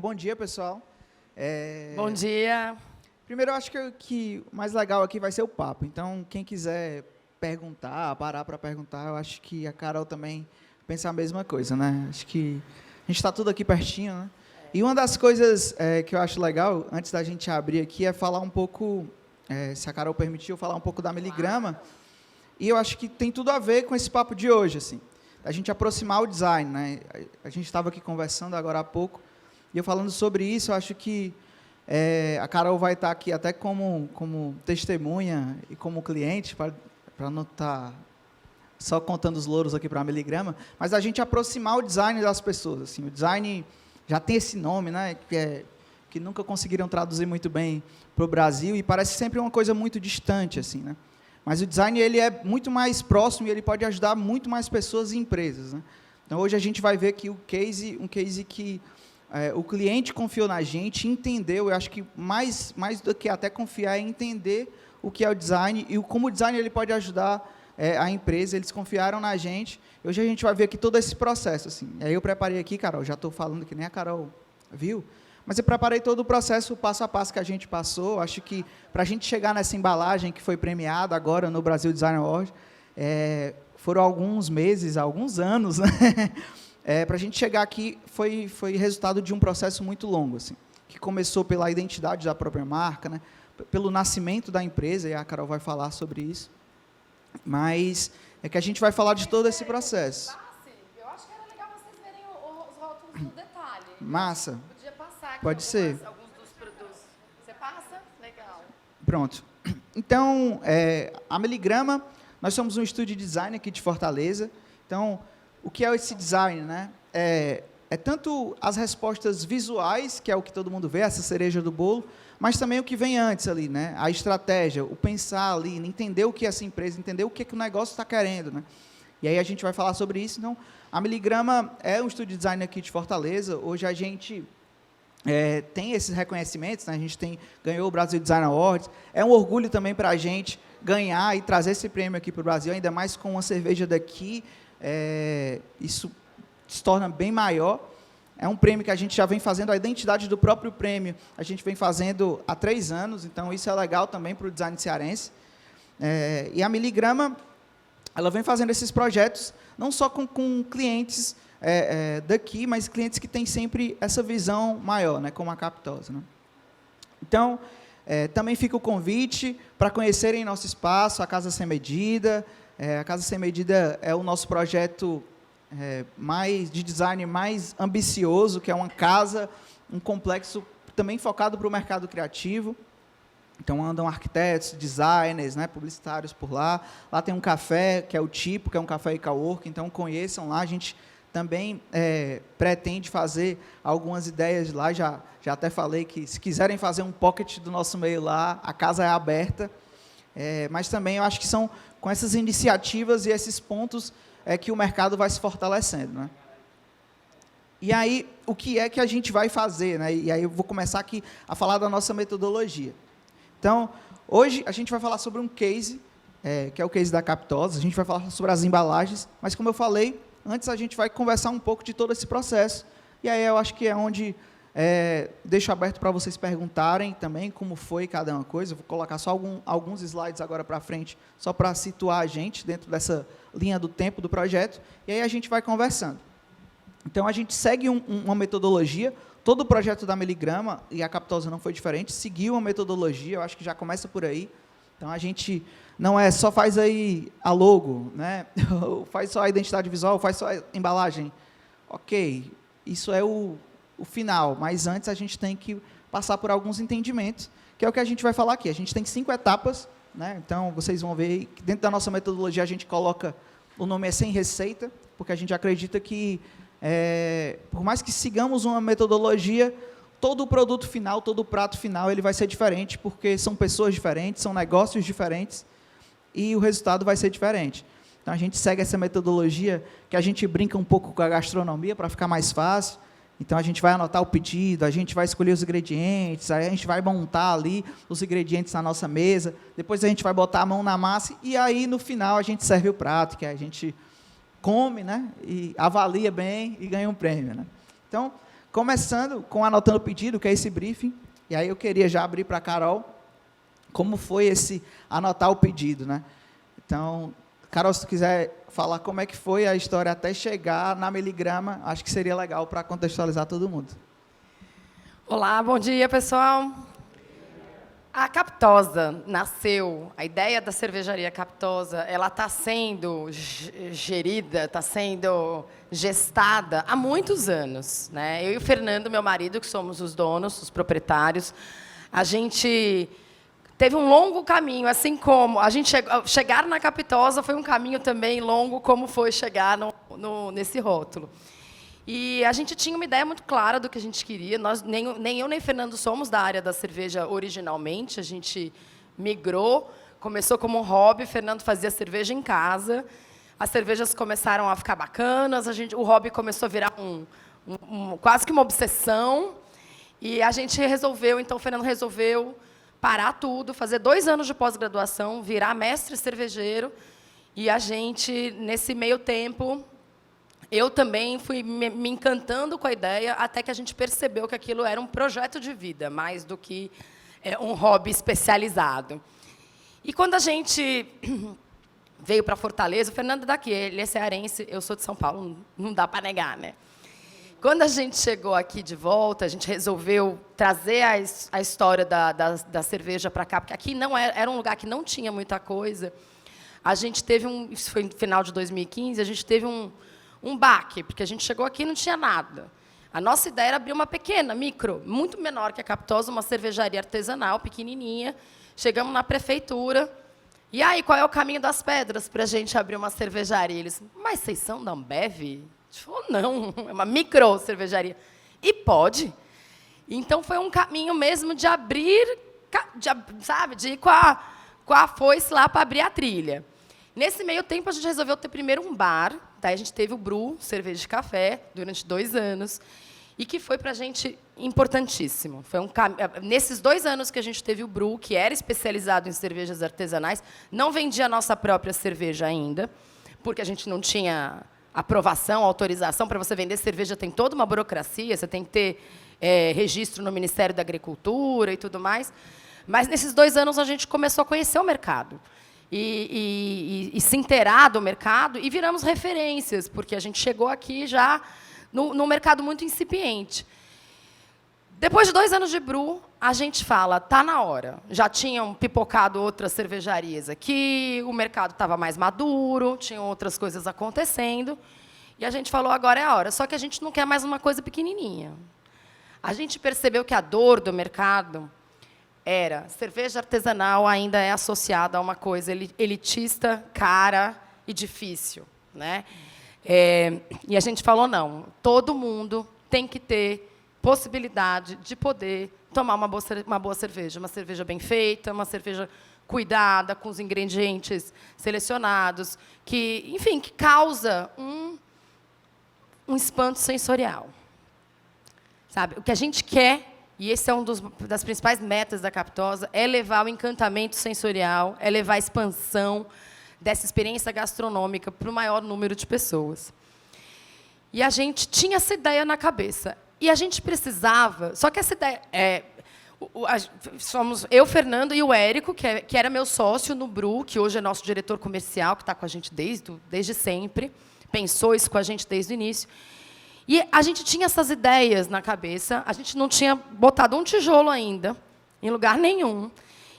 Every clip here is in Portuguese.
bom dia, pessoal. Bom dia. Primeiro, eu acho que o mais legal aqui vai ser o papo. Então, quem quiser perguntar, parar para perguntar, eu acho que a Carol também pensa a mesma coisa, né? Acho que a gente está tudo aqui pertinho, né? E uma das coisas que eu acho legal, antes da gente abrir aqui, é falar um pouco, se a Carol permitiu, falar um pouco da Miligrama. E eu acho que tem tudo a ver com esse papo de hoje, assim. A gente aproximar o design, né? A gente estava aqui conversando agora há pouco, e eu falando sobre isso, eu acho que a Carol vai estar aqui até como testemunha e como cliente, para não estar só contando os louros aqui para a Miligrama, mas a gente aproximar o design das pessoas. Assim, o design já tem esse nome, né? Que nunca conseguiram traduzir muito bem para o Brasil, e parece sempre uma coisa muito distante, assim, né? Mas o design ele é muito mais próximo e ele pode ajudar muito mais pessoas e empresas, né? Então, hoje a gente vai ver aqui um case que o cliente confiou na gente, entendeu, eu acho que mais do que até confiar é entender o que é o design e como o design ele pode ajudar a empresa. Eles confiaram na gente. Hoje a gente vai ver aqui todo esse processo. Assim. Aí eu preparei aqui, Carol, já estou falando que nem a Carol viu, mas eu preparei todo o processo, passo a passo que a gente passou. Acho que para a gente chegar nessa embalagem que foi premiada agora no Brasil Design Award, foram alguns meses, alguns anos, né? Para a gente chegar aqui, foi resultado de um processo muito longo, assim, que começou pela identidade da própria marca, né? Pelo nascimento da empresa, e a Carol vai falar sobre isso, mas é que a gente vai falar de todo esse processo. Eu acho que era legal vocês verem os rótulos no detalhe. Massa. Podia passar aqui Pode ser. Alguns dos produtos. Você passa? Legal. Pronto. Então, a Miligrama, nós somos um estúdio de design aqui de Fortaleza. Então, o que é esse design, né? É tanto as respostas visuais, que é o que todo mundo vê, essa cereja do bolo, mas também o que vem antes ali, né? A estratégia, o pensar ali, entender o que é essa empresa, entender o que o negócio está querendo, né? E aí a gente vai falar sobre isso. Então, a Miligrama é um estúdio de design aqui de Fortaleza. Hoje a gente tem esses reconhecimentos, né? A gente ganhou o Brasil Design Awards. É um orgulho também para a gente ganhar e trazer esse prêmio aqui para o Brasil, ainda mais com uma cerveja daqui. Isso se torna bem maior. É um prêmio que a gente já vem fazendo, a identidade do próprio prêmio, a gente vem fazendo há 3 anos, então isso é legal também para o design cearense. E a Miligrama, ela vem fazendo esses projetos, não só com clientes daqui, mas clientes que têm sempre essa visão maior, né, como a Capitosa, né? Então, também fica o convite para conhecerem nosso espaço, a Casa Sem Medida. A Casa Sem Medida é o nosso projeto de design mais ambicioso, que é uma casa, um complexo também focado para o mercado criativo. Então, andam arquitetos, designers, né, publicitários por lá. Lá tem um café, que é o Tipo, que é um café e coworking, então conheçam lá. A gente também pretende fazer algumas ideias lá, já até falei que se quiserem fazer um pocket do nosso meio lá, a casa é aberta. Mas também eu acho que são com essas iniciativas e esses pontos que o mercado vai se fortalecendo, né? E aí, o que é que a gente vai fazer, né? E aí eu vou começar aqui a falar da nossa metodologia. Então, hoje a gente vai falar sobre um case, que é o case da Capitosa. A gente vai falar sobre as embalagens, mas como eu falei, antes a gente vai conversar um pouco de todo esse processo. E aí eu acho que é onde deixo aberto para vocês perguntarem também como foi cada uma coisa. Eu vou colocar só alguns slides agora para frente, só para situar a gente dentro dessa linha do tempo do projeto, e aí a gente vai conversando. Então, a gente segue uma metodologia. Todo o projeto da Miligrama, e a Capitosa não foi diferente, seguiu uma metodologia, eu acho que já começa por aí. Então, a gente não só faz aí a logo, né? Faz só a identidade visual, faz só a embalagem. Ok, isso é o final, mas antes a gente tem que passar por alguns entendimentos, que é o que a gente vai falar aqui. A gente tem 5 etapas, né? Então, vocês vão ver que dentro da nossa metodologia a gente coloca, o nome sem receita, porque a gente acredita que, por mais que sigamos uma metodologia, todo o produto final, todo o prato final, ele vai ser diferente, porque são pessoas diferentes, são negócios diferentes, e o resultado vai ser diferente. Então, a gente segue essa metodologia, que a gente brinca um pouco com a gastronomia, para ficar mais fácil. Então, a gente vai anotar o pedido, a gente vai escolher os ingredientes, aí a gente vai montar ali os ingredientes na nossa mesa, depois a gente vai botar a mão na massa, e aí, no final, a gente serve o prato, que a gente come, né, e avalia bem e ganha um prêmio, né? Então, começando com anotando o pedido, que é esse briefing, e aí eu queria já abrir para a Carol como foi esse anotar o pedido, né? Então, Carol, se tu quiser falar como é que foi a história até chegar na Meligrama, acho que seria legal para contextualizar todo mundo. Olá, bom dia, pessoal. A Captosa nasceu, a ideia da cervejaria Captosa, ela está sendo gerida, está sendo gestada há muitos anos, né? Eu e o Fernando, meu marido, que somos os donos, os proprietários, a gente teve um longo caminho, assim como a gente chegar na Captosa foi um caminho também longo, como foi chegar nesse rótulo. E a gente tinha uma ideia muito clara do que a gente queria. Nós, nem eu nem o Fernando somos da área da cerveja originalmente. A gente migrou, começou como um hobby. O Fernando fazia cerveja em casa. As cervejas começaram a ficar bacanas. O hobby começou a virar quase que uma obsessão. E a gente resolveu, então o Fernando resolveu parar tudo, fazer 2 anos de pós-graduação, virar mestre cervejeiro. E a gente, nesse meio tempo, eu também fui me encantando com a ideia, até que a gente percebeu que aquilo era um projeto de vida, mais do que um hobby especializado. E quando a gente veio para Fortaleza, o Fernando é daqui, ele é cearense, eu sou de São Paulo, não dá para negar, né? Quando a gente chegou aqui de volta, a gente resolveu trazer a história da cerveja para cá, porque aqui não era um lugar que não tinha muita coisa. A gente teve isso foi no final de 2015, a gente teve um baque, porque a gente chegou aqui e não tinha nada. A nossa ideia era abrir uma pequena, micro, muito menor que a Captosa, uma cervejaria artesanal, pequenininha. Chegamos na prefeitura. E aí, qual é o caminho das pedras para a gente abrir uma cervejaria? Eles, mas vocês são da Ambev? A gente falou, não, é uma micro cervejaria. E pode. Então, foi um caminho mesmo de abrir, de ir com a foice lá para abrir a trilha. Nesse meio tempo, a gente resolveu ter primeiro um bar. Daí a gente teve o Bru, cerveja de café, durante 2 anos, e que foi para a gente importantíssimo. Foi nesses 2 anos que a gente teve o Bru, que era especializado em cervejas artesanais, não vendia a nossa própria cerveja ainda, porque a gente não tinha aprovação, autorização. Para você vender cerveja tem toda uma burocracia, você tem que ter registro no Ministério da Agricultura e tudo mais. Mas nesses 2 anos a gente começou a conhecer o mercado. E se inteirar do mercado, e viramos referências, porque a gente chegou aqui já num mercado muito incipiente. Depois de 2 anos de Bru, a gente fala, está na hora. Já tinham pipocado outras cervejarias aqui, o mercado estava mais maduro, tinham outras coisas acontecendo, e a gente falou, agora é a hora. Só que a gente não quer mais uma coisa pequenininha. A gente percebeu que a dor do mercado cerveja artesanal ainda é associada a uma coisa elitista, cara e difícil, né? E a gente falou, não, todo mundo tem que ter possibilidade de poder tomar uma boa cerveja, uma cerveja bem feita, uma cerveja cuidada, com os ingredientes selecionados, que, enfim, que causa um espanto sensorial. Sabe? O que a gente quer, e esse é das principais metas da Captosa, é levar o encantamento sensorial, é levar a expansão dessa experiência gastronômica para o maior número de pessoas. E a gente tinha essa ideia na cabeça. E a gente precisava... Só que essa ideia... somos eu, Fernando, e o Érico, que era meu sócio no Bru, que hoje é nosso diretor comercial, que está com a gente desde sempre, pensou isso com a gente desde o início. E a gente tinha essas ideias na cabeça, a gente não tinha botado um tijolo ainda, em lugar nenhum.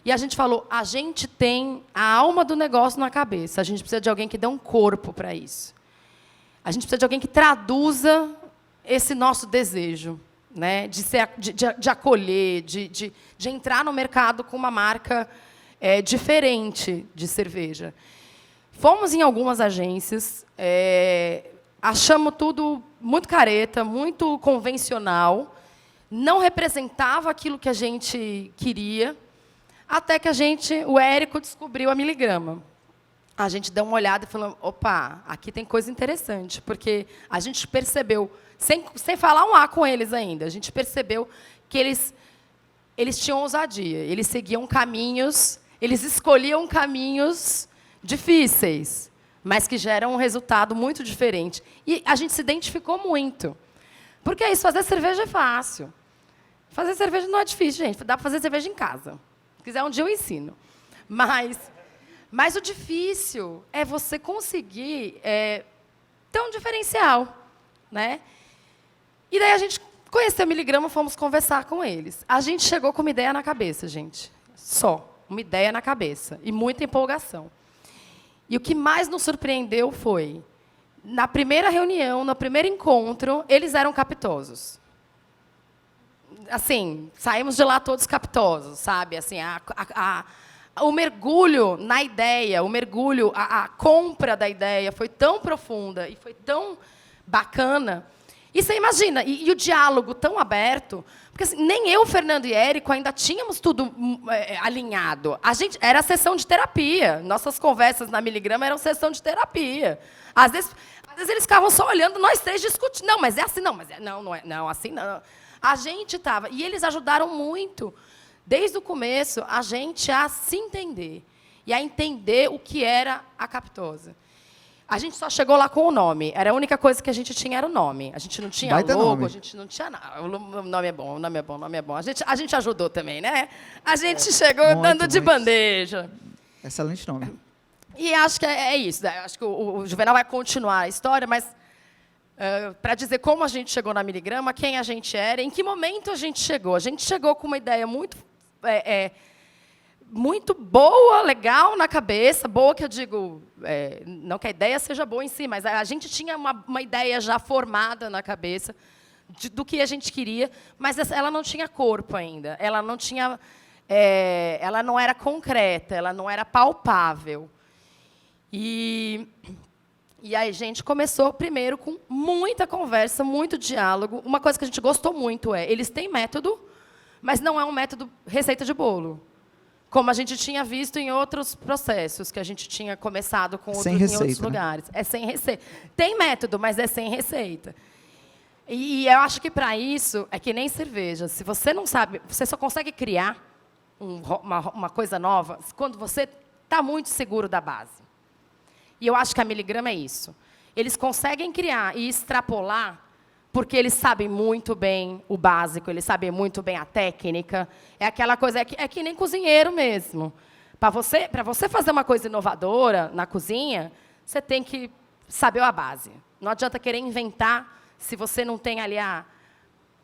E a gente falou, a gente tem a alma do negócio na cabeça, a gente precisa de alguém que dê um corpo para isso. A gente precisa de alguém que traduza esse nosso desejo, né, de acolher, de entrar no mercado com uma marca diferente de cerveja. Fomos em algumas agências, achamos tudo muito careta, muito convencional, não representava aquilo que a gente queria, até que o Érico descobriu a Meligrama. A gente deu uma olhada e falou, opa, aqui tem coisa interessante, porque a gente percebeu, sem falar um A com eles ainda, a gente percebeu que eles tinham ousadia, eles seguiam caminhos, eles escolhiam caminhos difíceis, mas que geram um resultado muito diferente. E a gente se identificou muito, Porque é isso, fazer cerveja é fácil. Fazer cerveja não é difícil, gente. Dá para fazer cerveja em casa. Se quiser, um dia eu ensino. Mas o difícil é você conseguir ter um diferencial, né? E daí a gente conheceu o Miligrama, fomos conversar com eles. A gente chegou com uma ideia na cabeça, gente. Só. Uma ideia na cabeça. E muita empolgação. E o que mais nos surpreendeu foi, na primeira reunião, no primeiro encontro, eles eram capitosos. Assim, saímos de lá todos capitosos, sabe? Assim, o mergulho na ideia, a compra da ideia foi tão profunda e foi tão bacana. E você imagina, e o diálogo tão aberto, porque assim, nem eu, Fernando e Érico ainda tínhamos tudo alinhado. A gente era sessão de terapia. Nossas conversas na Miligrama eram sessão de terapia. Às vezes eles ficavam só olhando, nós três discutindo. Não, mas é assim, não, não é, não, assim não. A gente estava, e eles ajudaram muito, desde o começo, a gente a se entender e a entender o que era a Captosa. A gente só chegou lá com o nome. Era a única coisa que a gente tinha, era o nome. A gente não tinha logo, a gente não tinha nada. O nome é bom, o nome é bom, o nome é bom. A gente ajudou também, né? A gente chegou dando de bandeja. Excelente nome. E acho que é isso. Né? Acho que o Juvenal vai continuar a história, mas para dizer como a gente chegou na Miligrama, quem a gente era, em que momento a gente chegou. A gente chegou com uma ideia muito boa, legal na cabeça, boa que eu digo, não que a ideia seja boa em si, mas a gente tinha uma ideia já formada na cabeça do que a gente queria, mas ela não tinha corpo ainda, ela não tinha, ela não era concreta, ela não era palpável. E aí a gente começou primeiro com muita conversa, muito diálogo. Uma coisa que a gente gostou muito eles têm método, mas não é um método receita de bolo. Como a gente tinha visto em outros processos, que a gente tinha começado com em outros lugares. É sem receita. Tem método, mas é sem receita. E eu acho que, para isso, é que nem cerveja. Se você não sabe, você só consegue criar uma coisa nova quando você está muito seguro da base. E eu acho que a Miligrama é isso. Eles conseguem criar e extrapolar porque eles sabem muito bem o básico, eles sabem muito bem a técnica. É aquela coisa, é que nem cozinheiro mesmo. Para você fazer uma coisa inovadora na cozinha, você tem que saber a base. Não adianta querer inventar se você não tem ali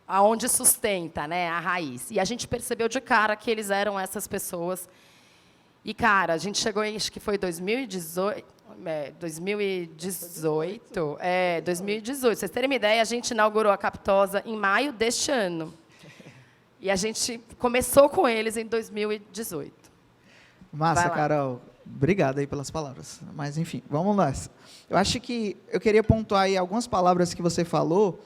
aonde sustenta, né, a raiz. E a gente percebeu de cara que eles eram essas pessoas. E, cara, a gente chegou em, acho que foi 2018. 2018. Vocês terem uma ideia, a gente inaugurou a Captosa em maio deste ano. E a gente começou com eles em 2018. Massa, Carol. Obrigado aí pelas palavras. Mas, enfim, vamos lá. Eu acho que eu queria pontuar aí algumas palavras que você falou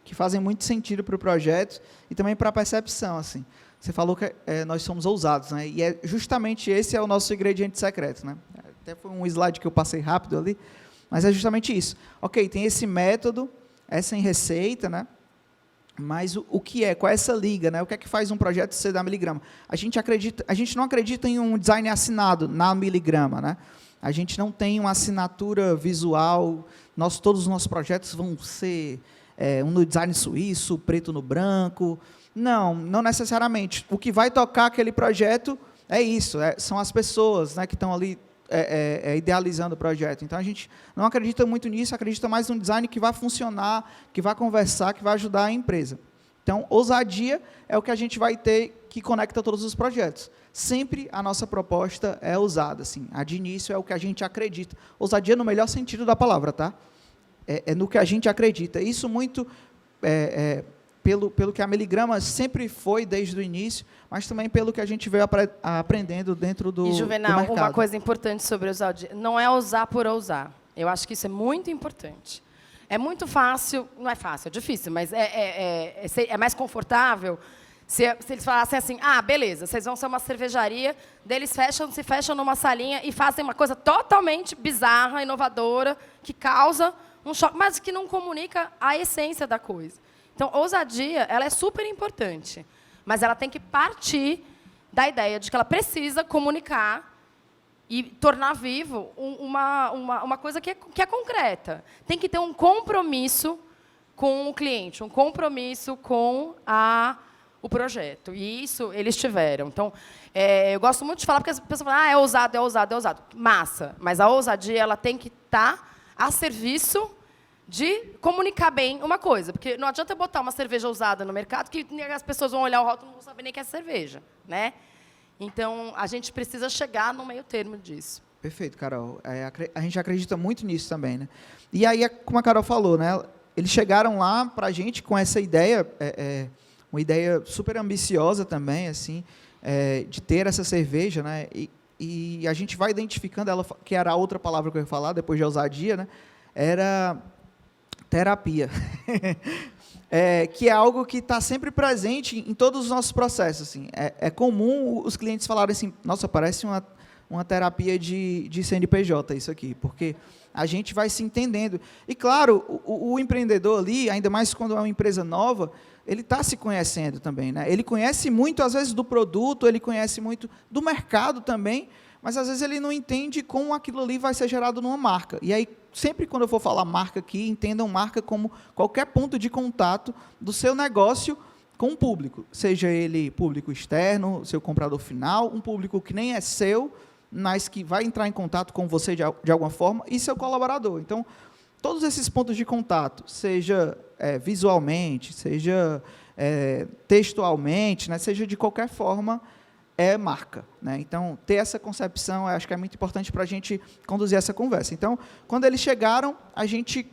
que fazem muito sentido para o projeto e também para a percepção, assim. Você falou que nós somos ousados, né? E justamente esse é o nosso ingrediente secreto, né? Até foi um slide que eu passei rápido ali, mas é justamente isso. Ok, tem esse método, essa em receita, né? Mas o que é? Qual é essa liga, né? O que é que faz um projeto ser da Miligrama? A gente não acredita em um design assinado na Miligrama, né? A gente não tem uma assinatura visual. Todos os nossos projetos vão ser um no design suíço, preto no branco. Não necessariamente. O que vai tocar aquele projeto é isso, são as pessoas, né, que estão ali idealizando o projeto. Então, a gente não acredita muito nisso, acredita mais num design que vai funcionar, que vai conversar, que vai ajudar a empresa. Então, ousadia é o que a gente vai ter que conecta todos os projetos. Sempre a nossa proposta é ousada, assim. A de início é o que a gente acredita. Ousadia no melhor sentido da palavra, tá? É no que a gente acredita. Isso muito pelo que a Miligrama sempre foi desde o início, mas também pelo que a gente veio aprendendo dentro do mercado. E, Juvenal, uma coisa importante sobre ousadia, não é ousar por ousar. Eu acho que isso é muito importante. É muito fácil, não é fácil, é difícil, mas é mais confortável se eles falassem assim, beleza, vocês vão ser uma cervejaria, daí eles se fecham numa salinha e fazem uma coisa totalmente bizarra, inovadora, que causa um choque, mas que não comunica a essência da coisa. Então, ousadia, ela é super importante, mas ela tem que partir da ideia de que ela precisa comunicar e tornar vivo uma coisa que é concreta. Tem que ter um compromisso com o cliente, um compromisso com o projeto. E isso eles tiveram. Então, eu gosto muito de falar, porque as pessoas falam, é ousado, é ousado, é ousado. Massa, mas a ousadia ela tem que estar a serviço de comunicar bem uma coisa. Porque não adianta eu botar uma cerveja ousada no mercado que as pessoas vão olhar o rótulo e não vão saber nem que é cerveja, né? Então, a gente precisa chegar no meio termo disso. Perfeito, Carol. A gente acredita muito nisso também, né? E aí, como a Carol falou, né? Eles chegaram lá para a gente com essa ideia, uma ideia super ambiciosa também, assim, de ter essa cerveja, né? E a gente vai identificando ela, que era a outra palavra que eu ia falar, depois de ousadia, né? Era terapia. Que é algo que está sempre presente em todos os nossos processos. Assim. É comum os clientes falarem assim, nossa, parece uma terapia de CNPJ isso aqui, porque a gente vai se entendendo. E, claro, o empreendedor ali, ainda mais quando é uma empresa nova, ele está se conhecendo também. Né? Ele conhece muito, às vezes, do produto, ele conhece muito do mercado também, mas, às vezes, ele não entende como aquilo ali vai ser gerado numa marca. E aí, sempre quando eu for falar marca aqui, entendam marca como qualquer ponto de contato do seu negócio com o público, seja ele público externo, seu comprador final, um público que nem é seu, mas que vai entrar em contato com você de alguma forma, e seu colaborador. Então, todos esses pontos de contato, seja visualmente, seja textualmente, né, seja de qualquer forma, é marca. Né? Então, ter essa concepção, eu acho que é muito importante para a gente conduzir essa conversa. Então, quando eles chegaram, a gente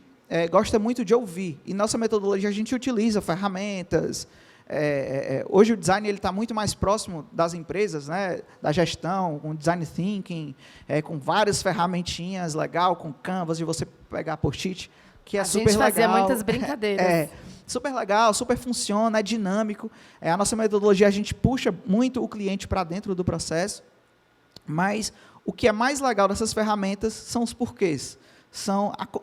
gosta muito de ouvir, e nossa metodologia a gente utiliza ferramentas. Hoje o design está muito mais próximo das empresas, né, da gestão, com design thinking, com várias ferramentinhas legal, com Canvas, de você pegar post-it, que é super legal. A gente fazia muitas brincadeiras. Super legal, super funciona, é dinâmico. A nossa metodologia, a gente puxa muito o cliente para dentro do processo, mas o que é mais legal dessas ferramentas são os porquês.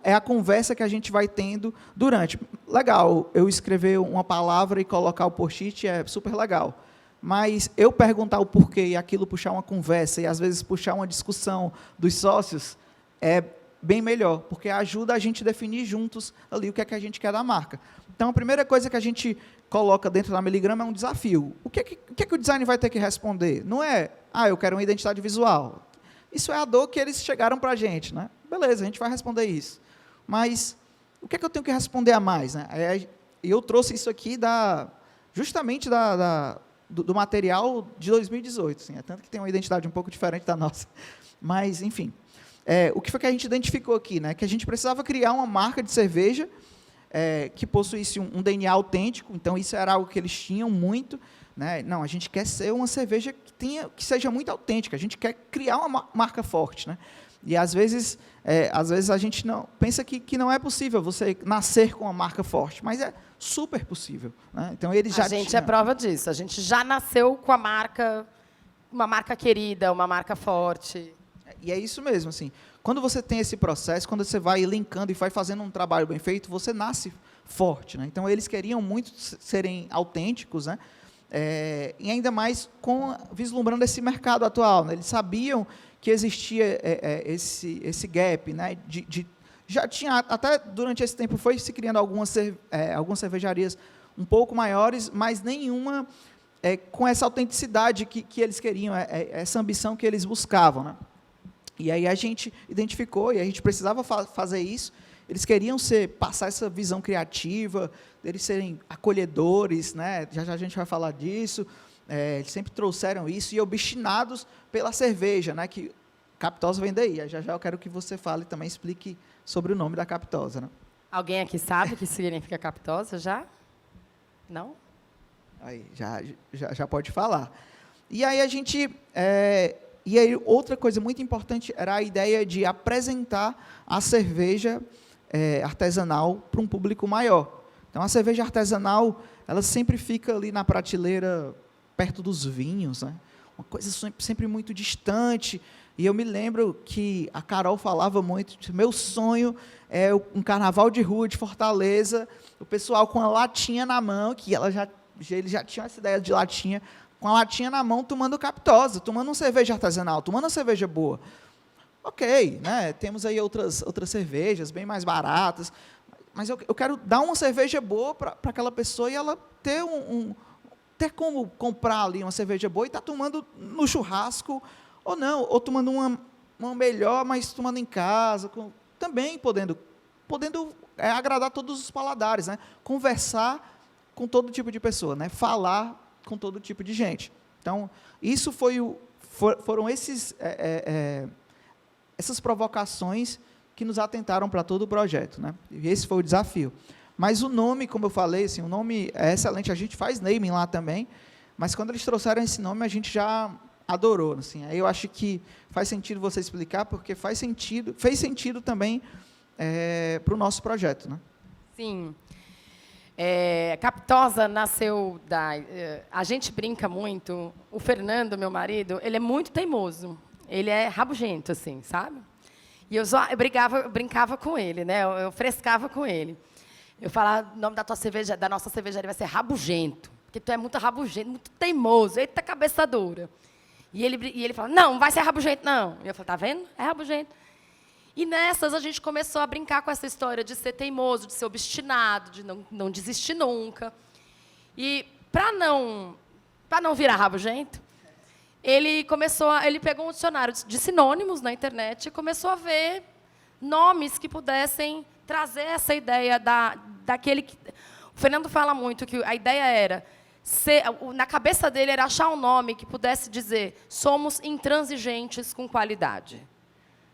É a conversa que a gente vai tendo durante. Legal, eu escrever uma palavra e colocar o post-it é super legal. Mas eu perguntar o porquê e aquilo puxar uma conversa e, às vezes, puxar uma discussão dos sócios é bem melhor, porque ajuda a gente a definir juntos ali o que é que a gente quer da marca. Então, a primeira coisa que a gente coloca dentro da Meligrama é um desafio. O que é que o design vai ter que responder? Não é, eu quero uma identidade visual. Isso é a dor que eles chegaram para a gente, né? Beleza, a gente vai responder isso. Mas o que é que eu tenho que responder a mais? Né? Eu trouxe isso aqui justamente do material de 2018. Assim, tanto que tem uma identidade um pouco diferente da nossa. Mas, enfim, o que foi que a gente identificou aqui? Né? Que a gente precisava criar uma marca de cerveja que possuísse um DNA autêntico. Então, isso era algo que eles tinham muito. Né? Não, a gente quer ser uma cerveja que seja muito autêntica. A gente quer criar uma marca forte. Né? E, às vezes a gente não pensa que não é possível você nascer com uma marca forte, mas é super possível. Né? Então, eles já A gente é prova disso. A gente já nasceu com uma marca querida, uma marca forte. E é isso mesmo. Assim, quando você tem esse processo, quando você vai linkando e vai fazendo um trabalho bem feito, você nasce forte. Né? Então, eles queriam muito serem autênticos, né? E ainda mais vislumbrando esse mercado atual. Né? Eles sabiam que existia esse gap, né? Já tinha, até durante esse tempo, foi se criando algumas cervejarias um pouco maiores, mas nenhuma com essa autenticidade que eles queriam, essa ambição que eles buscavam. Né? E aí a gente identificou, e a gente precisava fazer isso. Eles queriam passar essa visão criativa, eles serem acolhedores, né? Já a gente vai falar disso. Eles sempre trouxeram isso, e obstinados pela cerveja, né? Que Captosa vem daí. Já eu quero que você fale e também explique sobre o nome da Captosa. Né? Alguém aqui sabe o que significa Captosa já? Não? Aí, já pode falar. E aí a gente... E aí outra coisa muito importante era a ideia de apresentar a cerveja artesanal para um público maior. Então, a cerveja artesanal, ela sempre fica ali na prateleira, perto dos vinhos, né? Uma coisa sempre muito distante. E eu me lembro que a Carol falava muito, meu sonho é um carnaval de rua de Fortaleza, o pessoal com a latinha na mão, que eles já tinham essa ideia de latinha, com a latinha na mão, tomando Captosa, tomando uma cerveja artesanal, tomando uma cerveja boa. Ok, né? Temos aí outras cervejas bem mais baratas, mas eu quero dar uma cerveja boa para aquela pessoa e ela ter ter como comprar ali uma cerveja boa e estar tomando no churrasco, ou não, ou tomando uma melhor, mas tomando em casa, também podendo agradar todos os paladares, né? Conversar com todo tipo de pessoa, né? Falar com todo tipo de gente. Então, isso foram essas provocações que nos atentaram para todo o projeto, né? E esse foi o desafio. Mas o nome, como eu falei, assim, o nome é excelente, a gente faz naming lá também, mas quando eles trouxeram esse nome, a gente já adorou, assim. Aí eu acho que faz sentido você explicar, porque fez sentido também para o nosso projeto, né? Sim. Capitosa nasceu a gente brinca muito. O Fernando, meu marido, ele é muito teimoso. Ele é rabugento, assim, sabe? E eu brincava com ele, né? Eu frescava com ele. Eu falava, o nome da nossa cervejaria vai ser Rabugento, porque tu é muito rabugento, muito teimoso, eita cabeça dura. E ele falava, não vai ser rabugento, não. E eu falei, tá vendo? É rabugento. E nessas a gente começou a brincar com essa história de ser teimoso, de ser obstinado, de não desistir nunca. E para não virar rabugento, ele pegou um dicionário de sinônimos na internet e começou a ver nomes que pudessem trazer essa ideia daquele que... O Fernando fala muito que a ideia era... na cabeça dele era achar um nome que pudesse dizer somos intransigentes com qualidade.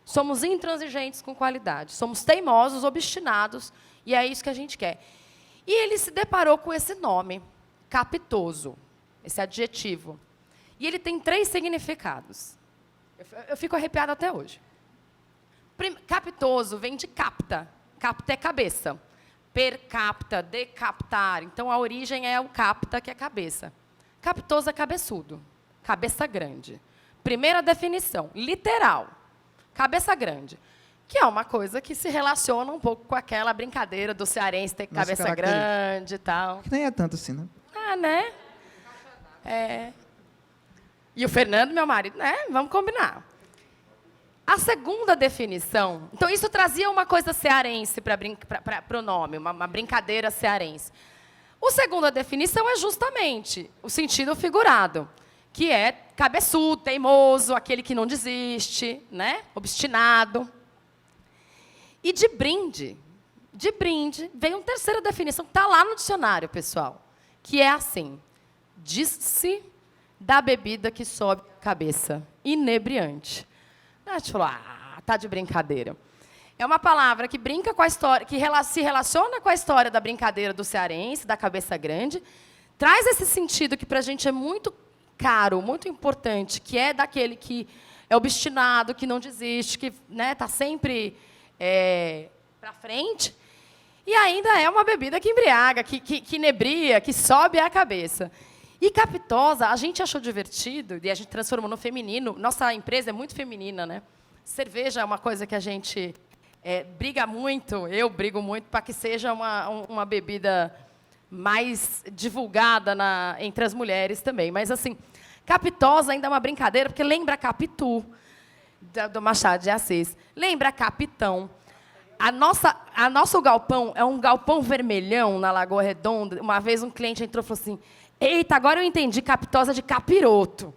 Somos intransigentes com qualidade. Somos teimosos, obstinados, e é isso que a gente quer. E ele se deparou com esse nome, capitoso, esse adjetivo. E ele tem 3 significados. Eu fico arrepiada até hoje. Capitoso vem de capta. Capta é cabeça. Per capta, decapitar. Então, a origem é o capta, que é cabeça. Capitoso é cabeçudo. Cabeça grande. Primeira definição, literal. Cabeça grande. Que é uma coisa que se relaciona um pouco com aquela brincadeira do cearense ter cabeça grande e tal. Que nem é tanto assim, né? Ah, né? E o Fernando, meu marido, né? Vamos combinar. A segunda definição... Então, isso trazia uma coisa cearense para o nome, uma brincadeira cearense. A segunda definição é justamente o sentido figurado, que é cabeçudo, teimoso, aquele que não desiste, né? Obstinado. E de brinde veio uma terceira definição, que está lá no dicionário, pessoal, que é assim, diz-se da bebida que sobe a cabeça, inebriante. A gente falou, tá de brincadeira. É uma palavra que brinca com a história, que se relaciona com a história da brincadeira do cearense, da cabeça grande, traz esse sentido que para a gente é muito caro, muito importante, que é daquele que é obstinado, que não desiste, que está sempre para frente, e ainda é uma bebida que embriaga, que inebria, que sobe a cabeça. E capitosa, a gente achou divertido, e a gente transformou no feminino. Nossa empresa é muito feminina, né? Cerveja é uma coisa que a gente briga muito, eu brigo muito, para que seja uma bebida mais divulgada entre as mulheres também. Mas, assim, capitosa ainda é uma brincadeira, porque lembra Capitu, do Machado de Assis. Lembra Capitão. Nosso galpão é um galpão vermelhão na Lagoa Redonda. Uma vez um cliente entrou e falou assim, eita, agora eu entendi capitosa de capiroto,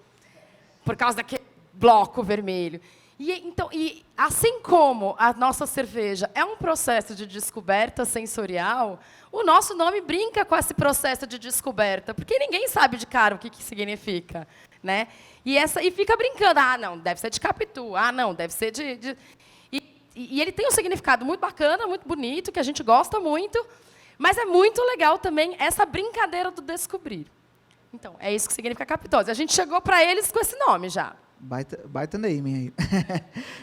por causa daquele bloco vermelho. E assim como a nossa cerveja é um processo de descoberta sensorial, o nosso nome brinca com esse processo de descoberta, porque ninguém sabe de cara o que significa, né? E fica brincando, não, deve ser de capitu, não, deve ser de... E ele tem um significado muito bacana, muito bonito, que a gente gosta muito, mas é muito legal também essa brincadeira do descobrir. Então, é isso que significa capitosa. A gente chegou para eles com esse nome já. Baita naming aí.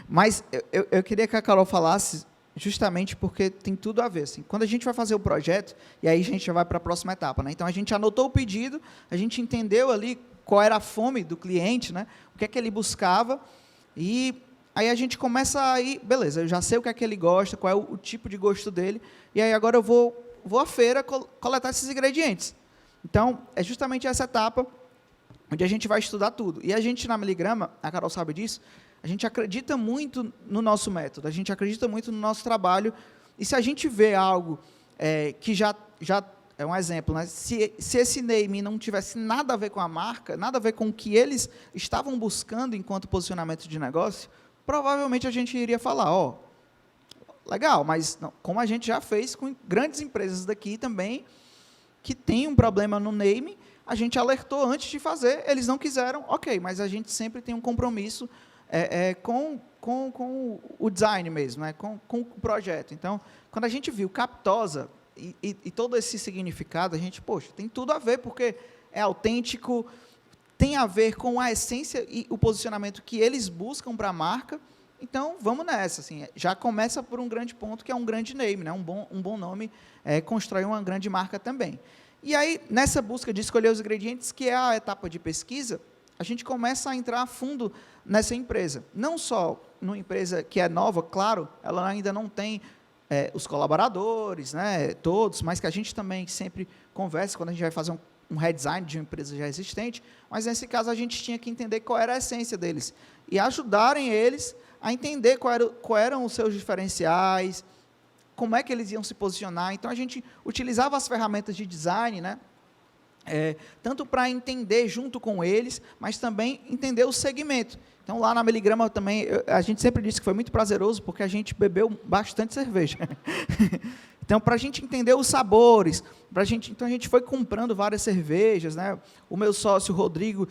Mas eu queria que a Carol falasse justamente porque tem tudo a ver. Assim, quando a gente vai fazer o projeto, e aí a gente já vai para a próxima etapa, né? Então, a gente anotou o pedido, a gente entendeu ali qual era a fome do cliente, né? O que é que ele buscava, e aí a gente começa a ir, beleza, eu já sei o que é que ele gosta, qual é o tipo de gosto dele, e aí agora eu vou à feira coletar esses ingredientes. Então, é justamente essa etapa onde a gente vai estudar tudo. E a gente, na Miligrama, a Carol sabe disso, a gente acredita muito no nosso método, a gente acredita muito no nosso trabalho E se a gente vê algo que já é um exemplo, né? Se esse name não tivesse nada a ver com a marca, nada a ver com o que eles estavam buscando enquanto posicionamento de negócio, provavelmente a gente iria falar, legal, mas não, como a gente já fez com grandes empresas daqui também, que tem um problema no name, a gente alertou antes de fazer, eles não quiseram, ok, mas a gente sempre tem um compromisso com o design mesmo, né? com o projeto. Então, quando a gente viu Captosa e todo esse significado, a gente, poxa, tem tudo a ver, porque é autêntico, tem a ver com a essência e o posicionamento que eles buscam para a marca. Então, vamos nessa. Assim, já começa por um grande ponto, que é um grande name, né? Um bom nome constrói uma grande marca também. E aí, nessa busca de escolher os ingredientes, que é a etapa de pesquisa, a gente começa a entrar a fundo nessa empresa. Não só numa empresa que é nova, claro, ela ainda não tem os colaboradores, né, todos, mas que a gente também sempre conversa quando a gente vai fazer um redesign de uma empresa já existente, mas nesse caso a gente tinha que entender qual era a essência deles e ajudarem eles a entender qual eram os seus diferenciais, como é que eles iam se posicionar. Então, a gente utilizava as ferramentas de design, né, tanto para entender junto com eles, mas também entender o segmento. Então, lá na Meligrama também, a gente sempre disse que foi muito prazeroso, porque a gente bebeu bastante cerveja. Então, para a gente entender os sabores, então a gente foi comprando várias cervejas, né? O meu sócio, Rodrigo,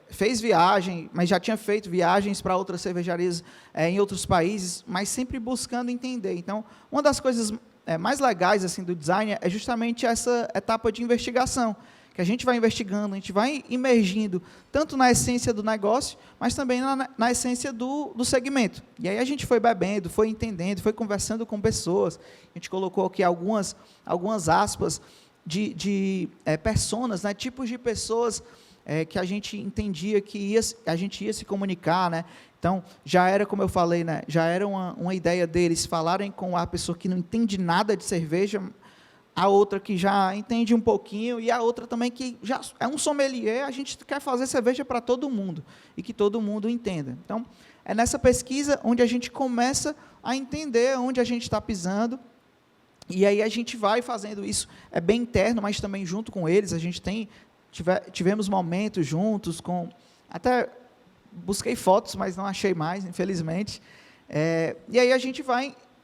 fez viagem, mas já tinha feito viagens para outras cervejarias em outros países, mas sempre buscando entender. Então, uma das coisas mais legais assim, do design é justamente essa etapa de investigação, que a gente vai investigando, a gente vai imergindo tanto na essência do negócio, mas também na essência do segmento. E aí a gente foi bebendo, foi entendendo, foi conversando com pessoas. A gente colocou aqui algumas aspas de personas, né, tipos de pessoas que a gente entendia que a gente ia se comunicar, né? Então, já era, como eu falei, né, já era uma ideia deles falarem com a pessoa que não entende nada de cerveja, a outra que já entende um pouquinho, e a outra também que já é um sommelier. A gente quer fazer cerveja para todo mundo, e que todo mundo entenda. Então, é nessa pesquisa onde a gente começa a entender onde a gente está pisando, e aí a gente vai fazendo isso, é bem interno, mas também junto com eles. A gente tivemos momentos juntos, até busquei fotos, mas não achei mais, infelizmente. E aí a gente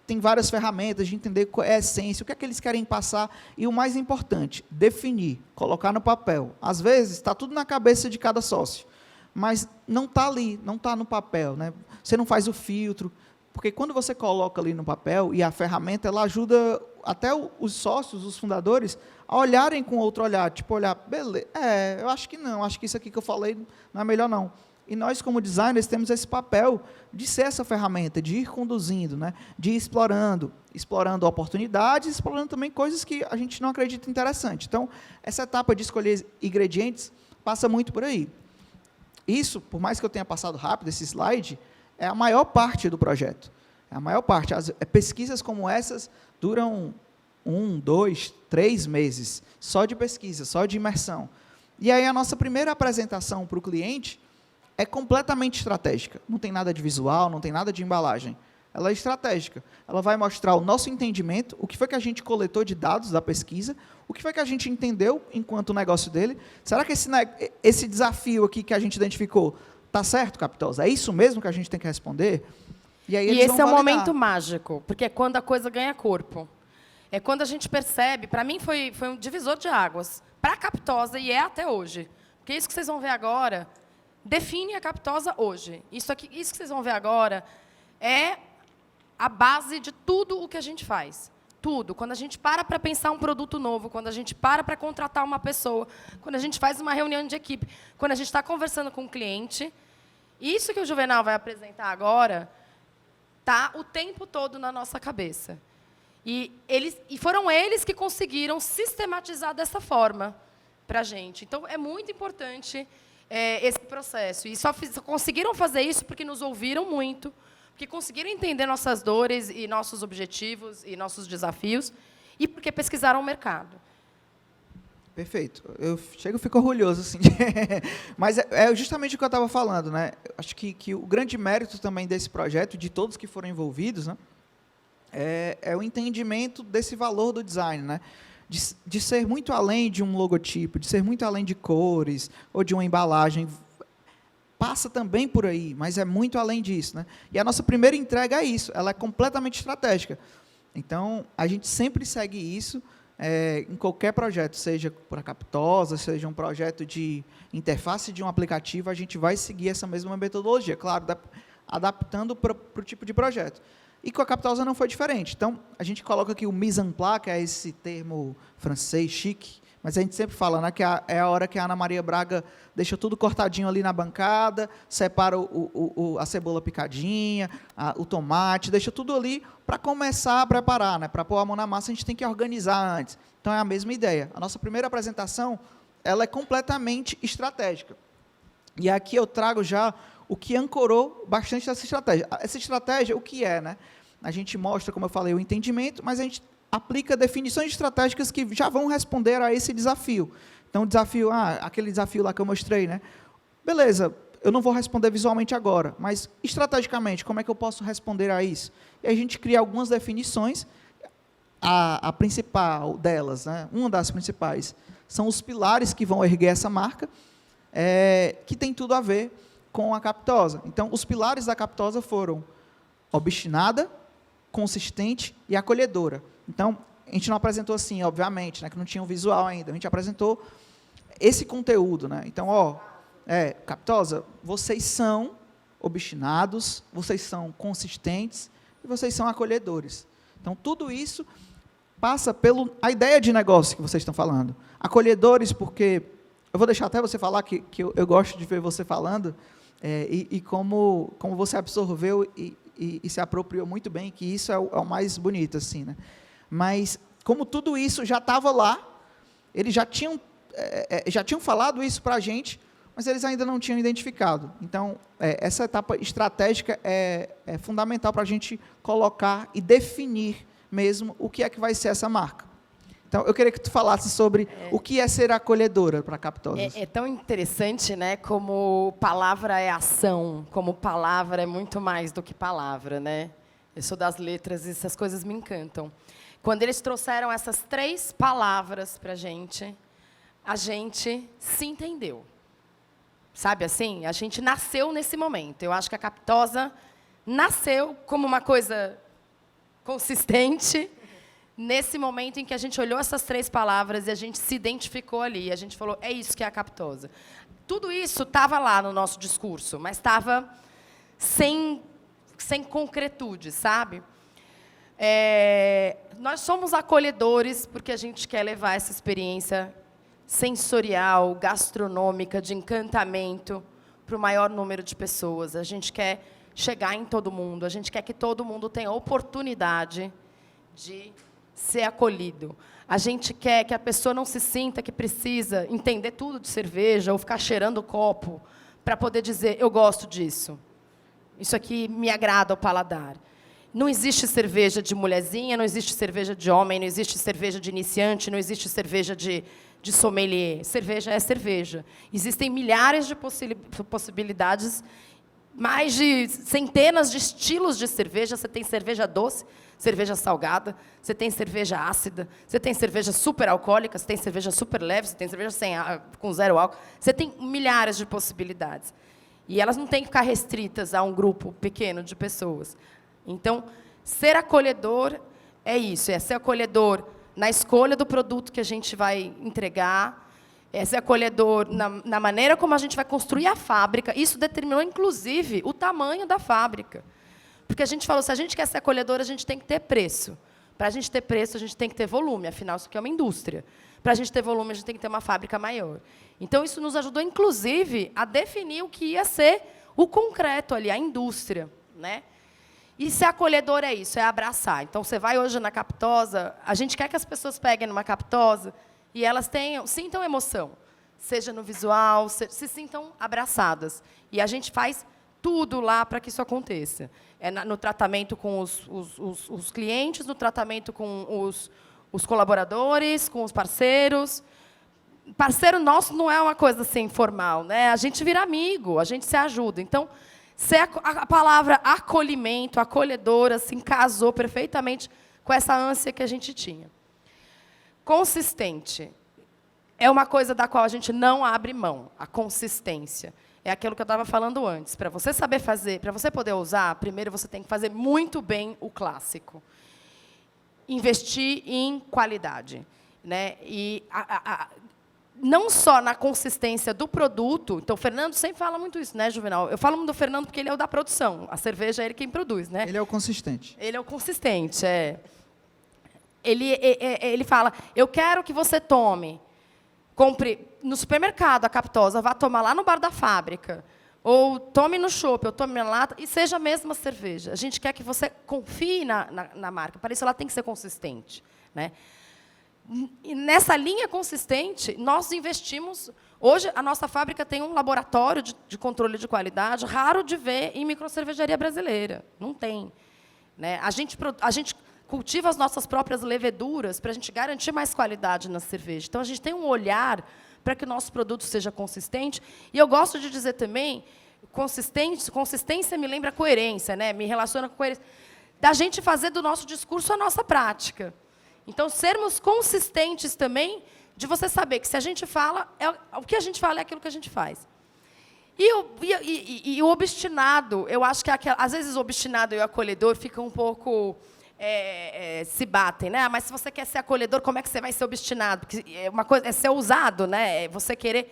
tem várias ferramentas de entender qual é a essência, o que é que eles querem passar, e o mais importante, definir, colocar no papel. Às vezes, está tudo na cabeça de cada sócio, mas não está ali, não está no papel, né? Você não faz o filtro, porque quando você coloca ali no papel, e a ferramenta, ela ajuda até os sócios, os fundadores, a olharem com outro olhar, tipo, olhar, beleza, eu acho que não, acho que isso aqui que eu falei não é melhor não. E nós, como designers, temos esse papel de ser essa ferramenta, de ir conduzindo, né? De ir explorando oportunidades, explorando também coisas que a gente não acredita interessante. Então, essa etapa de escolher ingredientes passa muito por aí. Isso, por mais que eu tenha passado rápido esse slide, é a maior parte do projeto. É a maior parte. Pesquisas como essas duram 1, 2, 3 meses, só de pesquisa, só de imersão. E aí a nossa primeira apresentação para o cliente é completamente estratégica. Não tem nada de visual, não tem nada de embalagem. Ela é estratégica. Ela vai mostrar o nosso entendimento, o que foi que a gente coletou de dados da pesquisa, o que foi que a gente entendeu enquanto o negócio dele. Será que esse desafio aqui que a gente identificou está certo, Captosa? É isso mesmo que a gente tem que responder? E aí eles esse é vão um validar. momento mágico, porque é quando a coisa ganha corpo. É quando a gente percebe, para mim foi um divisor de águas, para a Captosa, e é até hoje. Porque isso que vocês vão ver agora define a Captosa hoje. Isso que vocês vão ver agora é a base de tudo o que a gente faz. Tudo. Quando a gente para pensar um produto novo, quando a gente para contratar uma pessoa, quando a gente faz uma reunião de equipe, quando a gente está conversando com o cliente, isso que o Juvenal vai apresentar agora está o tempo todo na nossa cabeça. E foram eles que conseguiram sistematizar dessa forma para a gente. Então, é muito importante esse processo. E só conseguiram fazer isso porque nos ouviram muito, porque conseguiram entender nossas dores e nossos objetivos e nossos desafios, e porque pesquisaram o mercado. Perfeito. Eu fico orgulhoso, assim. Mas é justamente o que eu estava falando, né? Acho que o grande mérito também desse projeto, de todos que foram envolvidos, né, é o entendimento desse valor do design, né? De ser muito além de um logotipo, de ser muito além de cores ou de uma embalagem. Passa também por aí, mas é muito além disso, né? E a nossa primeira entrega é isso, ela é completamente estratégica. Então, a gente sempre segue isso em qualquer projeto, seja para a Captosa, seja um projeto de interface de um aplicativo, a gente vai seguir essa mesma metodologia, claro, adaptando para o tipo de projeto. E com a Captosa não foi diferente. Então, a gente coloca aqui o mise en place, que é esse termo francês chique, mas a gente sempre fala, né, que é a hora que a Ana Maria Braga deixa tudo cortadinho ali na bancada, separa a cebola picadinha, o tomate, deixa tudo ali para começar a preparar, né, para pôr a mão na massa, a gente tem que organizar antes. Então, é a mesma ideia. A nossa primeira apresentação, ela é completamente estratégica. E aqui eu trago já o que ancorou bastante essa estratégia. Essa estratégia, o que é, né? A gente mostra, como eu falei, o entendimento, mas a gente aplica definições estratégicas que já vão responder a esse desafio. Então, o desafio, aquele desafio lá que eu mostrei, né? Beleza, eu não vou responder visualmente agora, mas estrategicamente, como é que eu posso responder a isso? E a gente cria algumas definições, a principal delas, né? Uma das principais, são os pilares que vão erguer essa marca, que tem tudo a ver com a Captosa. Então, os pilares da Captosa foram obstinada, consistente e acolhedora. Então, a gente não apresentou assim, obviamente, né, que não tinha um visual ainda. A gente apresentou esse conteúdo, né? Então, Captosa, vocês são obstinados, vocês são consistentes e vocês são acolhedores. Então, tudo isso passa pela ideia de negócio que vocês estão falando. Acolhedores, porque eu vou deixar até você falar, que eu gosto de ver você falando, e como você absorveu e se apropriou muito bem, que isso é o mais bonito, assim, né? Mas, como tudo isso já estava lá, eles já tinham falado isso para a gente, mas eles ainda não tinham identificado. Então, essa etapa estratégica é fundamental para a gente colocar e definir mesmo o que é que vai ser essa marca. Então, eu queria que tu falasse sobre o que é ser acolhedora para a Captosa. É tão interessante, né, como palavra é ação, como palavra é muito mais do que palavra, né? Eu sou das letras e essas coisas me encantam. Quando eles trouxeram essas 3 palavras para a gente se entendeu. Sabe assim? A gente nasceu nesse momento. Eu acho que a Captosa nasceu como uma coisa consistente, nesse momento em que a gente olhou essas 3 palavras e a gente se identificou ali, a gente falou, é isso que é a Captosa. Tudo isso estava lá no nosso discurso, mas estava sem concretude, sabe? Nós somos acolhedores porque a gente quer levar essa experiência sensorial, gastronômica, de encantamento para o maior número de pessoas. A gente quer chegar em todo mundo, a gente quer que todo mundo tenha a oportunidade de ser acolhido. A gente quer que a pessoa não se sinta que precisa entender tudo de cerveja ou ficar cheirando o copo para poder dizer, eu gosto disso. Isso aqui me agrada ao paladar. Não existe cerveja de mulherzinha, não existe cerveja de homem, não existe cerveja de iniciante, não existe cerveja de sommelier. Cerveja é cerveja. Existem milhares de possibilidades, mais de centenas de estilos de cerveja. Você tem cerveja doce, cerveja salgada, você tem cerveja ácida, você tem cerveja super alcoólica, você tem cerveja super leve, você tem cerveja com 0 álcool. Você tem milhares de possibilidades. E elas não têm que ficar restritas a um grupo pequeno de pessoas. Então, ser acolhedor é isso, é ser acolhedor na escolha do produto que a gente vai entregar, é ser acolhedor na maneira como a gente vai construir a fábrica. Isso determinou, inclusive, o tamanho da fábrica. Porque a gente falou, se a gente quer ser acolhedor, a gente tem que ter preço. Para a gente ter preço, a gente tem que ter volume, afinal, isso aqui é uma indústria. Para a gente ter volume, a gente tem que ter uma fábrica maior. Então, isso nos ajudou, inclusive, a definir o que ia ser o concreto ali, a indústria, né? E ser acolhedor é isso, é abraçar. Então, você vai hoje na Captosa, a gente quer que as pessoas peguem numa Captosa e elas sintam emoção, seja no visual, se sintam abraçadas. E a gente faz tudo lá para que isso aconteça. No tratamento com os clientes, no tratamento com os colaboradores, com os parceiros. Parceiro nosso não é uma coisa assim formal, né? A gente vira amigo, a gente se ajuda. Então, A palavra acolhimento, acolhedora, assim, casou perfeitamente com essa ânsia que a gente tinha. Consistente. É uma coisa da qual a gente não abre mão, a consistência. É aquilo que eu estava falando antes. Para você saber fazer, para você poder usar, primeiro você tem que fazer muito bem o clássico. Investir em qualidade. Né? E não só na consistência do produto. Então, o Fernando sempre fala muito isso, né, Juvenal? Eu falo muito do Fernando porque ele é o da produção. A cerveja é ele quem produz, né? Ele é o consistente. Ele é o consistente, é. Ele fala, eu quero que você compre no supermercado a Captosa, vá tomar lá no bar da fábrica, ou tome no shopping, ou tome na lata, e seja a mesma cerveja. A gente quer que você confie na marca. Para isso, ela tem que ser consistente. Né? E nessa linha consistente, nós investimos... Hoje, a nossa fábrica tem um laboratório de controle de qualidade, raro de ver em microcervejaria brasileira. Não tem. Né? A gente cultiva as nossas próprias leveduras para a gente garantir mais qualidade na cerveja. Então, a gente tem um olhar para que o nosso produto seja consistente. E eu gosto de dizer também, consistência me lembra coerência, né? Me relaciona com coerência. Da gente fazer do nosso discurso a nossa prática. Então, sermos consistentes também, de você saber que se a gente fala, o que a gente fala é aquilo que a gente faz. E o obstinado, eu acho que às vezes o obstinado e o acolhedor ficam um pouco... se batem, né? Mas se você quer ser acolhedor, como é que você vai ser obstinado? Porque uma coisa é ser ousado, né? É você querer.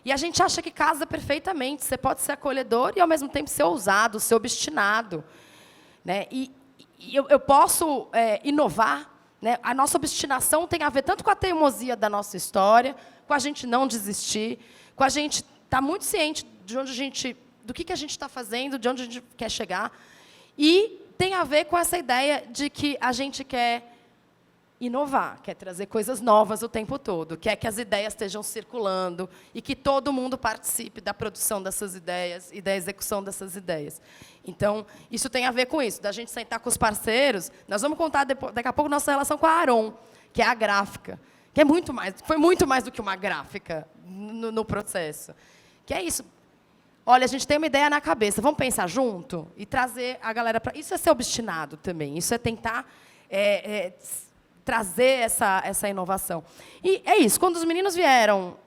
E a gente acha que casa perfeitamente. Você pode ser acolhedor e ao mesmo tempo ser ousado, ser obstinado, né? E eu posso inovar, né? A nossa obstinação tem a ver tanto com a teimosia da nossa história, com a gente não desistir, com a gente estar muito ciente de onde do que a gente está fazendo, de onde a gente quer chegar, e tem a ver com essa ideia de que a gente quer inovar, quer trazer coisas novas o tempo todo, quer que as ideias estejam circulando e que todo mundo participe da produção dessas ideias e da execução dessas ideias. Então, isso tem a ver com isso, da gente sentar com os parceiros. Nós vamos contar daqui a pouco nossa relação com a Aron, que é a gráfica, que foi muito mais do que uma gráfica no processo. Que é isso. Olha, a gente tem uma ideia na cabeça, vamos pensar junto e trazer a galera para... Isso é ser obstinado também, isso é tentar trazer essa inovação. E é isso, quando os meninos vieram,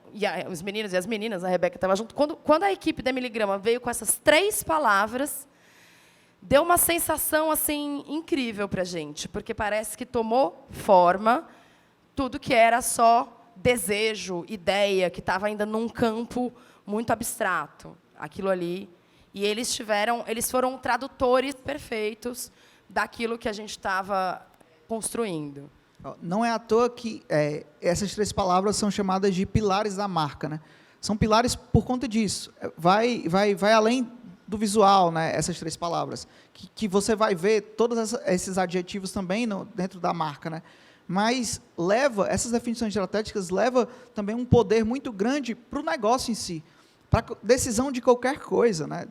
os meninos e as meninas, a Rebeca estava junto, quando a equipe da Miligrama veio com essas 3 palavras, deu uma sensação assim, incrível para a gente, porque parece que tomou forma tudo que era só desejo, ideia, que estava ainda num campo muito abstrato. Aquilo ali, e eles foram tradutores perfeitos daquilo que a gente estava construindo. Não é à toa que essas 3 palavras são chamadas de pilares da marca, né? São pilares por conta disso. Vai além do visual, né? Essas 3 palavras, que você vai ver todos esses adjetivos também dentro da marca, né? Mas essas definições estratégicas levam também um poder muito grande para o negócio em si. Para decisão de qualquer coisa, né?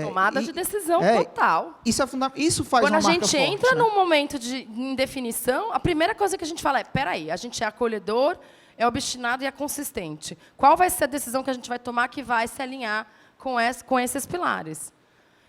Tomada de decisão total. Isso é fundamental. Isso faz Quando uma marca a gente forte, entra né? num momento de indefinição, a primeira coisa que a gente fala é: peraí, a gente é acolhedor, é obstinado e é consistente. Qual vai ser a decisão que a gente vai tomar que vai se alinhar com esses pilares?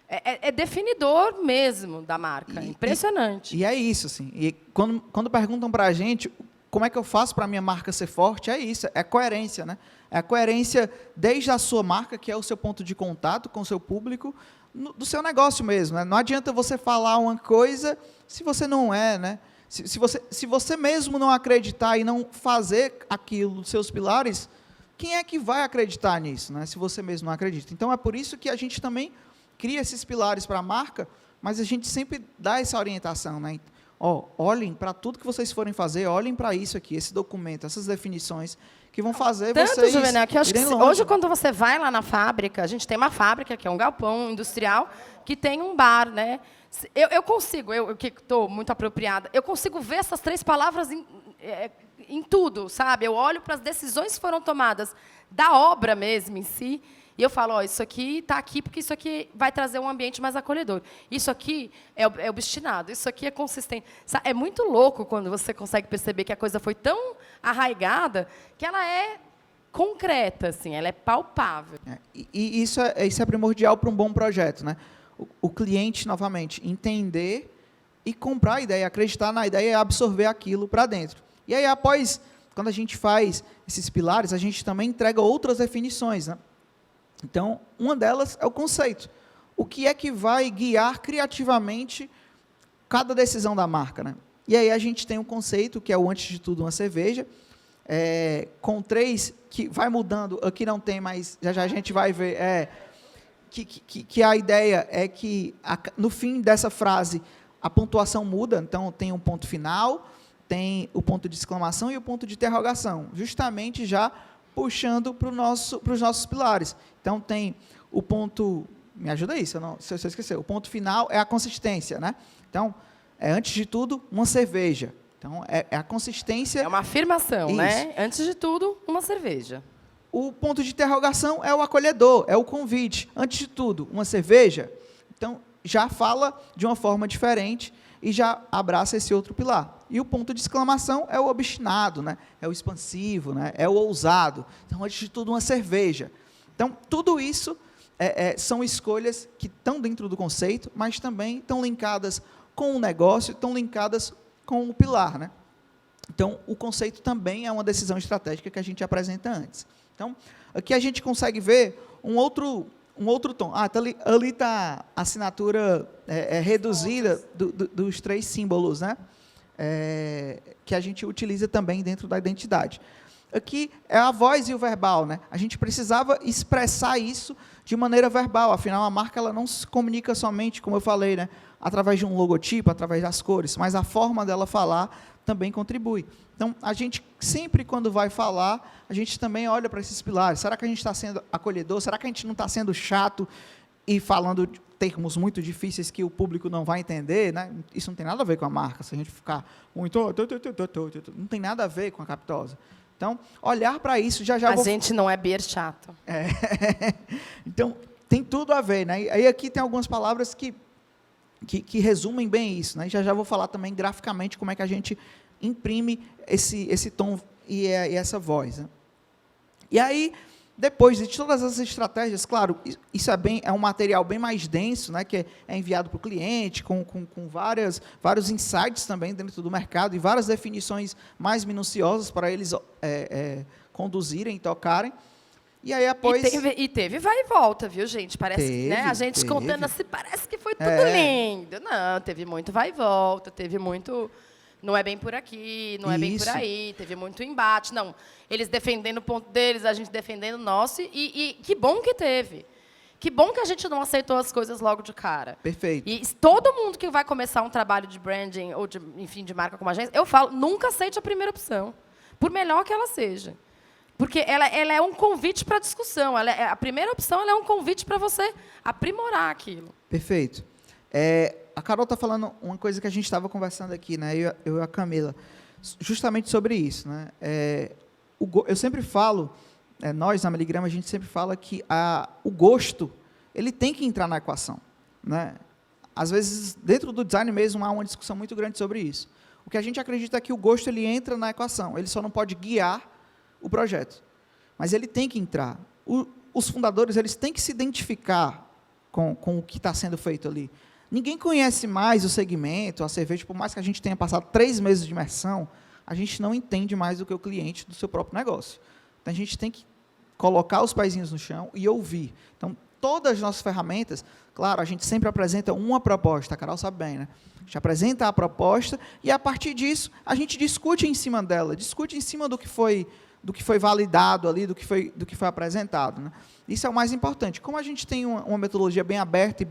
É definidor mesmo da marca. Impressionante. E é isso, assim. E quando perguntam para a gente como é que eu faço para a minha marca ser forte, é isso, é coerência, né? É a coerência desde a sua marca, que é o seu ponto de contato com o seu público, do seu negócio mesmo, né? Não adianta você falar uma coisa se você não é, né? Se você mesmo não acreditar e não fazer aquilo dos seus pilares, quem é que vai acreditar nisso, né? Se você mesmo não acredita. Então, é por isso que a gente também cria esses pilares para a marca, mas a gente sempre dá essa orientação, né? Olhem para tudo que vocês forem fazer, olhem para isso aqui, esse documento, essas definições que vão fazer vocês Juvenal, que eu acho que longe. hoje, quando você vai lá na fábrica, a gente tem uma fábrica, que é um galpão industrial, que tem um bar, né? Eu consigo, eu que estou muito apropriada, eu consigo ver essas 3 palavras em tudo, sabe? Eu olho para as decisões que foram tomadas da obra mesmo em si, e eu falo, isso aqui está aqui porque isso aqui vai trazer um ambiente mais acolhedor. Isso aqui é obstinado, isso aqui é consistente. É muito louco quando você consegue perceber que a coisa foi tão arraigada que ela é concreta, assim, ela é palpável. E isso é primordial para um bom projeto, né? O cliente, novamente, entender e comprar a ideia, acreditar na ideia e absorver aquilo para dentro. E aí, após, quando a gente faz esses pilares, a gente também entrega outras definições, né? Então, uma delas é o conceito. O que é que vai guiar criativamente cada decisão da marca, né? E aí a gente tem um conceito, que é o antes de tudo uma cerveja, com 3, que vai mudando, aqui não tem, mas já a gente vai ver, que a ideia é que, no fim dessa frase, a pontuação muda, então tem um ponto final, tem o ponto de exclamação e o ponto de interrogação, justamente já puxando para os nossos pilares. Então, tem o ponto... Me ajuda aí, se eu esquecer. O ponto final é a consistência, né? Então, antes de tudo, uma cerveja. Então, é a consistência... É uma afirmação, Isso. né? Antes de tudo, uma cerveja. O ponto de interrogação é o acolhedor, é o convite. Antes de tudo, uma cerveja. Então, já fala de uma forma diferente e já abraça esse outro pilar. E o ponto de exclamação é o obstinado, né? É o expansivo, né? É o ousado. Então, antes de tudo, uma cerveja. Então, tudo isso são escolhas que estão dentro do conceito, mas também estão linkadas com o negócio, estão linkadas com o pilar, né? Então, o conceito também é uma decisão estratégica que a gente apresenta antes. Então, aqui a gente consegue ver um outro tom. Ali está a assinatura reduzida dos 3 símbolos, né? Que a gente utiliza também dentro da identidade. Aqui é a voz e o verbal, né? A gente precisava expressar isso de maneira verbal, afinal a marca ela não se comunica somente, como eu falei, né, através de um logotipo, através das cores, mas a forma dela falar também contribui. Então, a gente sempre quando vai falar, a gente também olha para esses pilares. Será que a gente está sendo acolhedor? Será que a gente não está sendo chato e falando de termos muito difíceis que o público não vai entender, né? Isso não tem nada a ver com a marca, se a gente ficar muito... Não tem nada a ver com a Captosa. Então, olhar para isso já... A gente não é beer chato. Então, tem tudo a ver, né? Aí aqui tem algumas palavras que resumem bem isso, né? Já vou falar também graficamente como é que a gente imprime esse tom e essa voz, né? E aí, depois de todas as estratégias, claro, isso é um material bem mais denso, né, que é enviado para o cliente, com vários insights também dentro do mercado e várias definições mais minuciosas para eles conduzirem e tocarem. E aí, após... E teve vai e volta, viu, gente? Parece, né? A gente contando assim, parece que foi tudo lindo. Não, teve muito vai e volta, teve muito... Não é bem por aqui, não é bem por aí, teve muito embate. Não, eles defendendo o ponto deles, a gente defendendo o nosso, e que bom que teve. Que bom que a gente não aceitou as coisas logo de cara. Perfeito. E todo mundo que vai começar um trabalho de branding, ou enfim, de marca como agência, eu falo, nunca aceite a primeira opção, por melhor que ela seja. Porque ela é um convite para discussão. A primeira opção ela é um convite para você aprimorar aquilo. Perfeito. A Carol está falando uma coisa que a gente estava conversando aqui, né, eu e a Camila, justamente sobre isso, né? Eu sempre falo, nós na Meligrama, a gente sempre fala que o gosto ele tem que entrar na equação, né? Às vezes, dentro do design mesmo, há uma discussão muito grande sobre isso. O que a gente acredita é que o gosto ele entra na equação, ele só não pode guiar o projeto, mas ele tem que entrar. Os fundadores eles têm que se identificar com o que está sendo feito ali. Ninguém conhece mais o segmento, a cerveja, por mais que a gente tenha passado 3 meses de imersão, a gente não entende mais do que o cliente do seu próprio negócio. Então, a gente tem que colocar os pezinhos no chão e ouvir. Então, todas as nossas ferramentas, claro, a gente sempre apresenta uma proposta, a Carol sabe bem, né? A gente apresenta a proposta e, a partir disso, a gente discute em cima dela, discute em cima do que foi validado ali, do que foi apresentado, né? Isso é o mais importante. Como a gente tem uma metodologia bem aberta e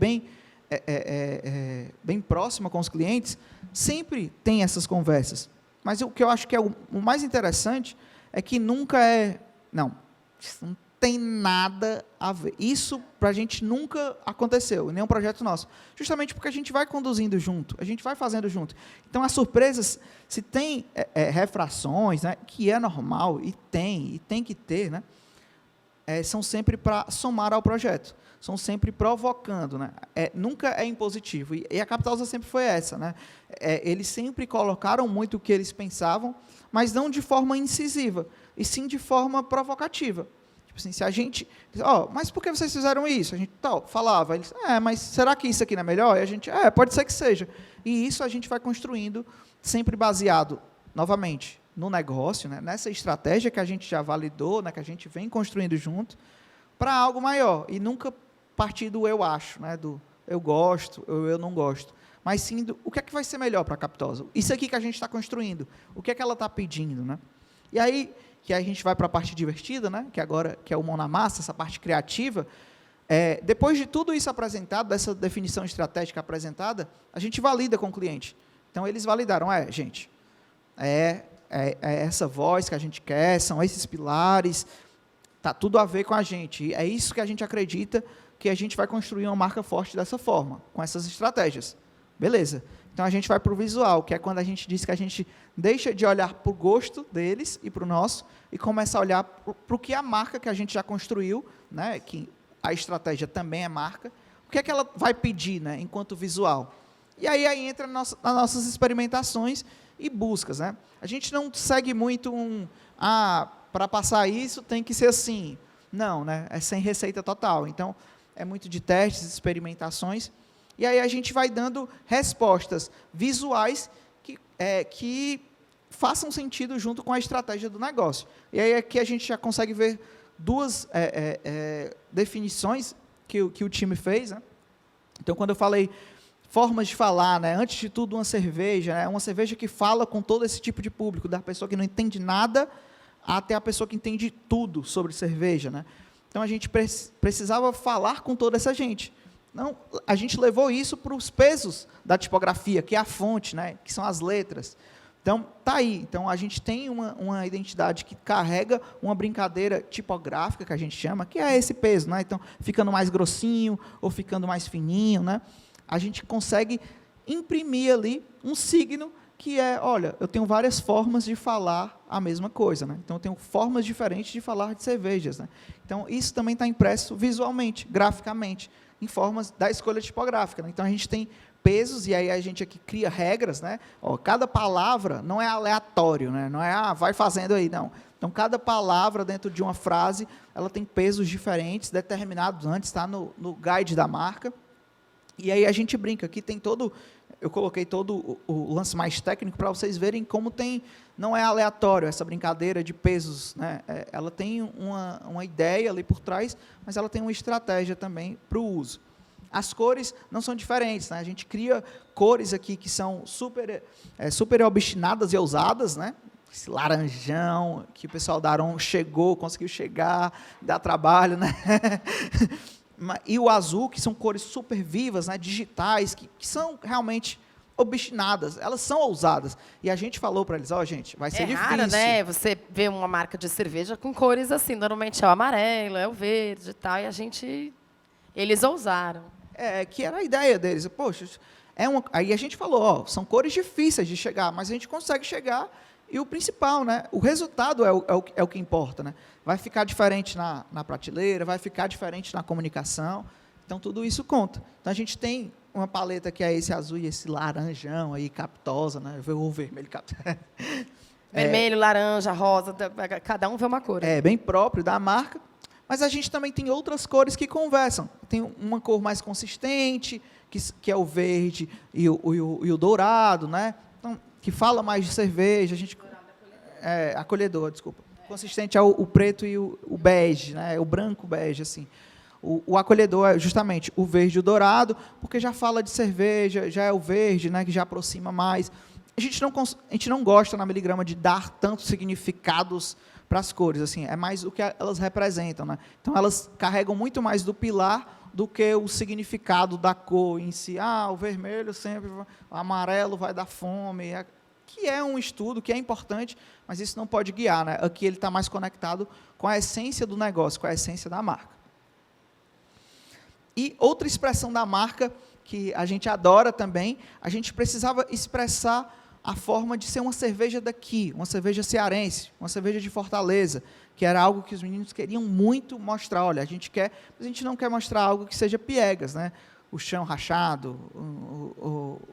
bem próxima com os clientes, sempre tem essas conversas. Mas o que eu acho que é o mais interessante é que nunca não tem nada a ver. Isso, para a gente, nunca aconteceu, em nenhum projeto nosso. Justamente porque a gente vai conduzindo junto, a gente vai fazendo junto. Então, as surpresas, se tem refrações, né, que é normal, e tem que ter, né, são sempre para somar ao projeto, são sempre provocando, né? Nunca é impositivo, e a Capitosa sempre foi essa, né? Eles sempre colocaram muito o que eles pensavam, mas não de forma incisiva, e sim de forma provocativa. Tipo assim, se a gente... mas por que vocês fizeram isso? A gente falava, eles, mas será que isso aqui não é melhor? E a gente, pode ser que seja. E isso a gente vai construindo, sempre baseado, novamente, no negócio, né? Nessa estratégia que a gente já validou, né? Que a gente vem construindo junto, para algo maior, e nunca partir do eu acho, né? Do eu gosto, ou eu não gosto, mas sim do o que é que vai ser melhor para a Capitosa. Isso aqui que a gente está construindo, o que é que ela está pedindo, né? E aí, que a gente vai para a parte divertida, né? Que agora que é o mão na massa, essa parte criativa. Depois de tudo isso apresentado, dessa definição estratégica apresentada, a gente valida com o cliente. Então, eles validaram, gente, essa voz que a gente quer, são esses pilares, está tudo a ver com a gente. E é isso que a gente acredita que a gente vai construir uma marca forte dessa forma, com essas estratégias. Beleza. Então, a gente vai para o visual, que é quando a gente diz que a gente deixa de olhar para o gosto deles e para o nosso, e começa a olhar para o que a marca que a gente já construiu, né, que a estratégia também é marca, o que é que ela vai pedir, né, enquanto visual. E aí entra nas nossas experimentações e buscas. Né? A gente não segue muito para passar isso tem que ser assim. Não, né? É sem receita total. Então, é muito de testes, experimentações, e aí a gente vai dando respostas visuais que façam sentido junto com a estratégia do negócio. E aí aqui a gente já consegue ver duas definições que o time fez. Né? Então, quando eu falei formas de falar, né? Antes de tudo, uma cerveja, né? Uma cerveja que fala com todo esse tipo de público, da pessoa que não entende nada até a pessoa que entende tudo sobre cerveja. Né? Então, a gente precisava falar com toda essa gente. Não, a gente levou isso para os pesos da tipografia, que é a fonte, né? Que são as letras. Então, está aí. Então, a gente tem uma identidade que carrega uma brincadeira tipográfica, que a gente chama, que é esse peso. Né? Então, ficando mais grossinho ou ficando mais fininho, né? A gente consegue imprimir ali um signo que olha, eu tenho várias formas de falar a mesma coisa. Né? Então, eu tenho formas diferentes de falar de cervejas. Né? Então, isso também está impresso visualmente, graficamente, em formas da escolha tipográfica. Né? Então, a gente tem pesos, e aí a gente aqui cria regras. Né? Cada palavra não é aleatório, né? Não é, vai fazendo aí, não. Então, cada palavra dentro de uma frase, ela tem pesos diferentes, determinados antes, está no guide da marca. E aí a gente brinca, aqui tem eu coloquei todo o lance mais técnico para vocês verem como não é aleatório essa brincadeira de pesos. Né? Ela tem uma ideia ali por trás, mas ela tem uma estratégia também para o uso. As cores não são diferentes, né? A gente cria cores aqui que são super obstinadas e ousadas, né? Esse laranjão, que o pessoal da Aron conseguiu chegar, dá trabalho, né? E o azul, que são cores super vivas, né, digitais, que são realmente obstinadas, elas são ousadas. E a gente falou para eles, gente, vai ser difícil. É raro, né, você vê uma marca de cerveja com cores assim, normalmente é o amarelo, é o verde e tal, e eles ousaram. Que era a ideia deles. Poxa, aí a gente falou, são cores difíceis de chegar, mas a gente consegue chegar. E o principal, né, o resultado é o que importa. Né? Vai ficar diferente na prateleira, vai ficar diferente na comunicação. Então, tudo isso conta. Então, a gente tem uma paleta que é esse azul e esse laranjão, aí, Capitosa, né? O vermelho, Capitosa. Vermelho, laranja, rosa, cada um vê uma cor. É bem próprio da marca. Mas a gente também tem outras cores que conversam. Tem uma cor mais consistente, que é o verde e o dourado, né? Então, que fala mais de cerveja, a gente acolhedor, desculpa. Consistente é o preto e o bege, né? O branco bege, assim. O acolhedor é justamente o verde e o dourado, porque já fala de cerveja, já é o verde, né? Que já aproxima mais. A gente não gosta na Miligrama de dar tantos significados para as cores, assim. É mais o que elas representam, né? Então elas carregam muito mais do pilar do que o significado da cor em si. O vermelho sempre, o amarelo vai dar fome, que é um estudo, que é importante, mas isso não pode guiar. Né? Aqui ele está mais conectado com a essência do negócio, com a essência da marca. E outra expressão da marca, que a gente adora também, a gente precisava expressar a forma de ser uma cerveja daqui, uma cerveja cearense, uma cerveja de Fortaleza, que era algo que os meninos queriam muito mostrar. Olha, a gente quer, mas a gente não quer mostrar algo que seja piegas, né? O chão rachado,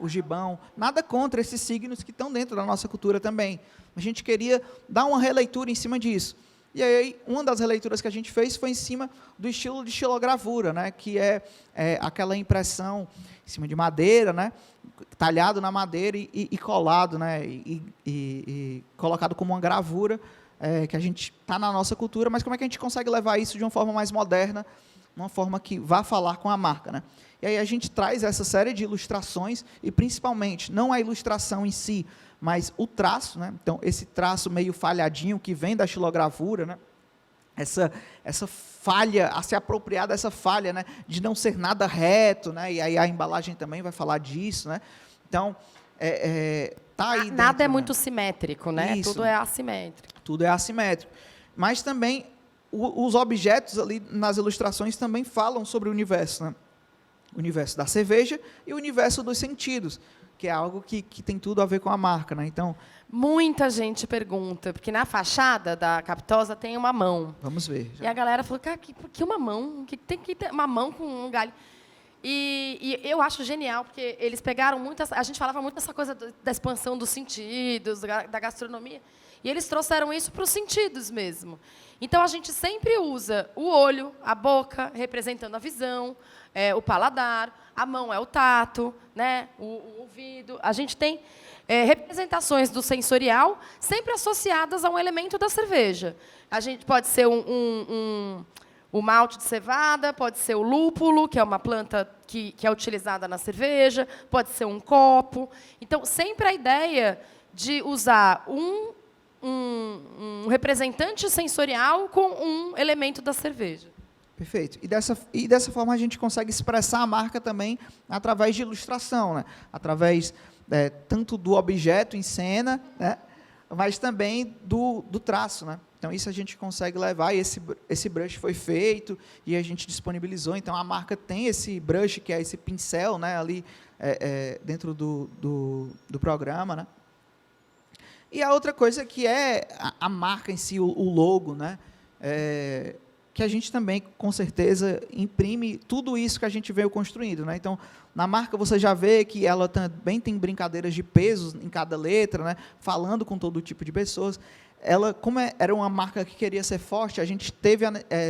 o gibão, nada contra esses signos que estão dentro da nossa cultura também. A gente queria dar uma releitura em cima disso. E aí, uma das releituras que a gente fez foi em cima do estilo de xilogravura, né, que é aquela impressão em cima de madeira, né, talhado na madeira e colado, né, e colocado como uma gravura, que a gente está na nossa cultura, mas como é que a gente consegue levar isso de uma forma mais moderna, uma forma que vá falar com a marca, né? E aí a gente traz essa série de ilustrações, e principalmente, não a ilustração em si, mas o traço, né? Então, esse traço meio falhadinho que vem da xilogravura, né? Essa falha, a se apropriar dessa falha, né? De não ser nada reto, né? E aí a embalagem também vai falar disso, né? Então, tá aí Nada dentro, é né? muito simétrico, né? Isso. Tudo é assimétrico. Tudo é assimétrico. Mas também, os objetos ali nas ilustrações também falam sobre o universo, né? O universo da cerveja e o universo dos sentidos, que é algo que tem tudo a ver com a marca, né? Então, Muita gente pergunta, porque na fachada da Capitosa tem uma mão. vamos ver. E a galera falou, cara, por que uma mão? Que tem que ter uma mão com um galho? E eu acho genial, porque eles pegaram muito... A gente falava muito dessa coisa da expansão dos sentidos, da gastronomia, e eles trouxeram isso para os sentidos mesmo. Então, a gente sempre usa o olho, a boca, representando a visão, o paladar, a mão é o tato, né, o ouvido. A gente tem representações do sensorial sempre associadas a um elemento da cerveja. A gente pode ser o malte de cevada, pode ser o lúpulo, que é uma planta que é utilizada na cerveja, pode ser um copo. Então, sempre a ideia de usar um representante sensorial com um elemento da cerveja. Perfeito. E dessa forma a gente consegue expressar a marca também através de ilustração, né? Através tanto do objeto em cena, né? Mas também do traço, né? Então, isso a gente consegue levar, e esse brush foi feito, e a gente disponibilizou. Então, a marca tem esse brush, que é esse pincel, né, ali dentro do programa, né? E a outra coisa que é a marca em si, o logo, né? Que a gente também, com certeza, imprime tudo isso que a gente veio construindo, né? Então, na marca você já vê que ela também tem brincadeiras de pesos em cada letra, né? Falando com todo tipo de pessoas. Ela, como era uma marca que queria ser forte, a gente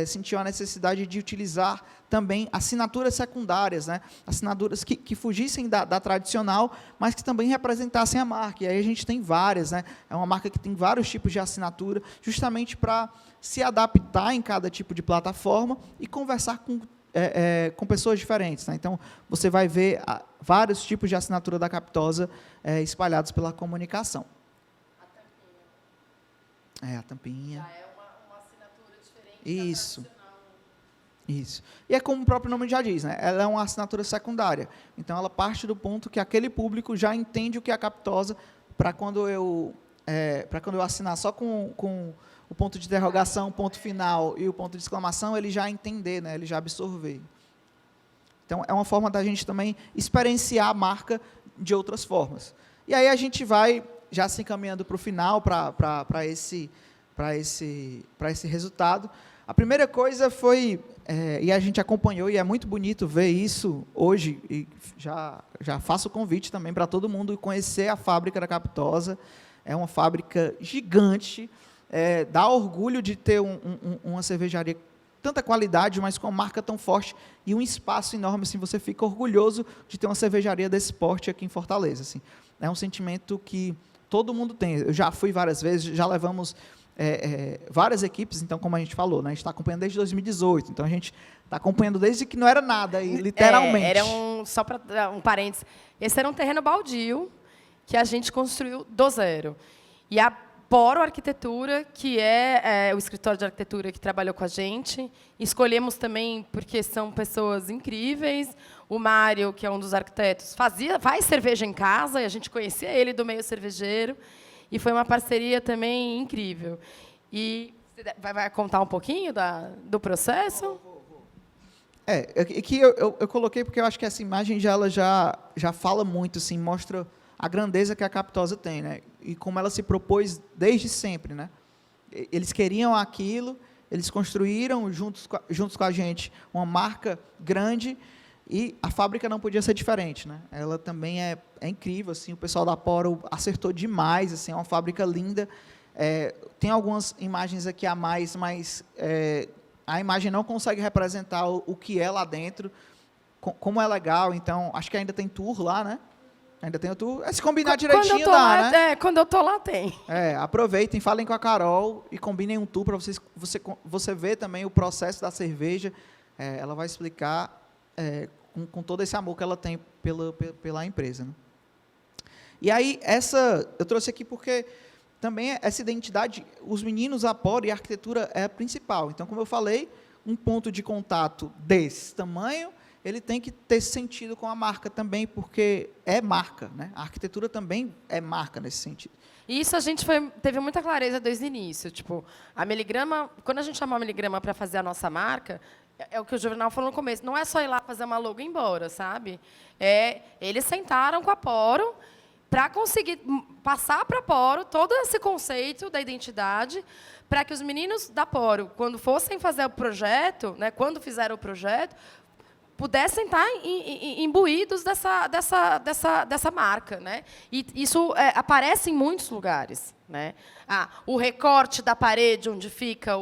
sentiu a necessidade de utilizar também assinaturas secundárias, né? Assinaturas que fugissem da tradicional, mas que também representassem a marca. E aí a gente tem várias, né? É uma marca que tem vários tipos de assinatura, justamente para se adaptar em cada tipo de plataforma e conversar com pessoas diferentes, né? Então, você vai ver vários tipos de assinatura da Capitosa espalhados pela comunicação. A tampinha. Já é uma assinatura diferente Isso. da tradicional. Isso. E é como o próprio nome já diz, né? Ela é uma assinatura secundária. Então, ela parte do ponto que aquele público já entende o que é a Capitosa, para quando eu assinar só com o ponto de interrogação, o ponto final e o ponto de exclamação, ele já entender, né? Ele já absorver. Então, é uma forma da gente também experienciar a marca de outras formas. E aí a gente vai já se encaminhando para o final, para esse resultado. A primeira coisa foi, e a gente acompanhou, e é muito bonito ver isso hoje, e já faço o convite também para todo mundo conhecer a fábrica da Capitosa. É uma fábrica gigante, dá orgulho de ter uma cervejaria tanta qualidade, mas com uma marca tão forte e um espaço enorme, assim, você fica orgulhoso de ter uma cervejaria desse porte aqui em Fortaleza, assim. É um sentimento que todo mundo tem. Eu já fui várias vezes, já levamos várias equipes, então, como a gente falou, né, a gente está acompanhando desde 2018, então a gente está acompanhando desde que não era nada, e literalmente. Só para dar um parênteses, esse era um terreno baldio que a gente construiu do zero. E a Poro Arquitetura, que é o escritório de arquitetura que trabalhou com a gente, escolhemos também porque são pessoas incríveis. O Mário, que é um dos arquitetos, faz cerveja em casa, e a gente conhecia ele do meio cervejeiro, e foi uma parceria também incrível. E você vai contar um pouquinho do processo? Que eu coloquei porque eu acho que essa imagem ela já fala muito, assim, mostra a grandeza que a Capitosa tem, né? E como ela se propôs desde sempre, né? Eles queriam aquilo, eles construíram juntos com a gente uma marca grande e a fábrica não podia ser diferente, né? Ela também é incrível, assim, o pessoal da Poro acertou demais, assim, é uma fábrica linda. Tem algumas imagens aqui a mais, mas a imagem não consegue representar o que é lá dentro, como é legal. Então, acho que ainda tem tour lá, né? Ainda tem o tour. Se combinar direitinho, dá, lá, né? quando eu tô lá, tem. Aproveitem, falem com a Carol e combinem um tour para você ver também o processo da cerveja. Ela vai explicar com todo esse amor que ela tem pela empresa, né? E aí, eu trouxe aqui porque também essa identidade, os meninos, a Poro e a arquitetura é a principal. Então, como eu falei, um ponto de contato desse tamanho, ele tem que ter sentido com a marca também, porque é marca, né? A arquitetura também é marca nesse sentido. E isso a gente teve muita clareza desde o início. Tipo, a Meligrama, quando a gente chamou a Meligrama para fazer a nossa marca, é o que o Juvenal falou no começo, não é só ir lá fazer uma logo e ir embora, sabe? Eles sentaram com a Poro para conseguir passar para a Poro todo esse conceito da identidade, para que os meninos da Poro, quando fossem fazer o projeto, né, quando fizeram o projeto, pudessem estar imbuídos dessa marca, né? E isso aparece em muitos lugares, né? O recorte da parede onde fica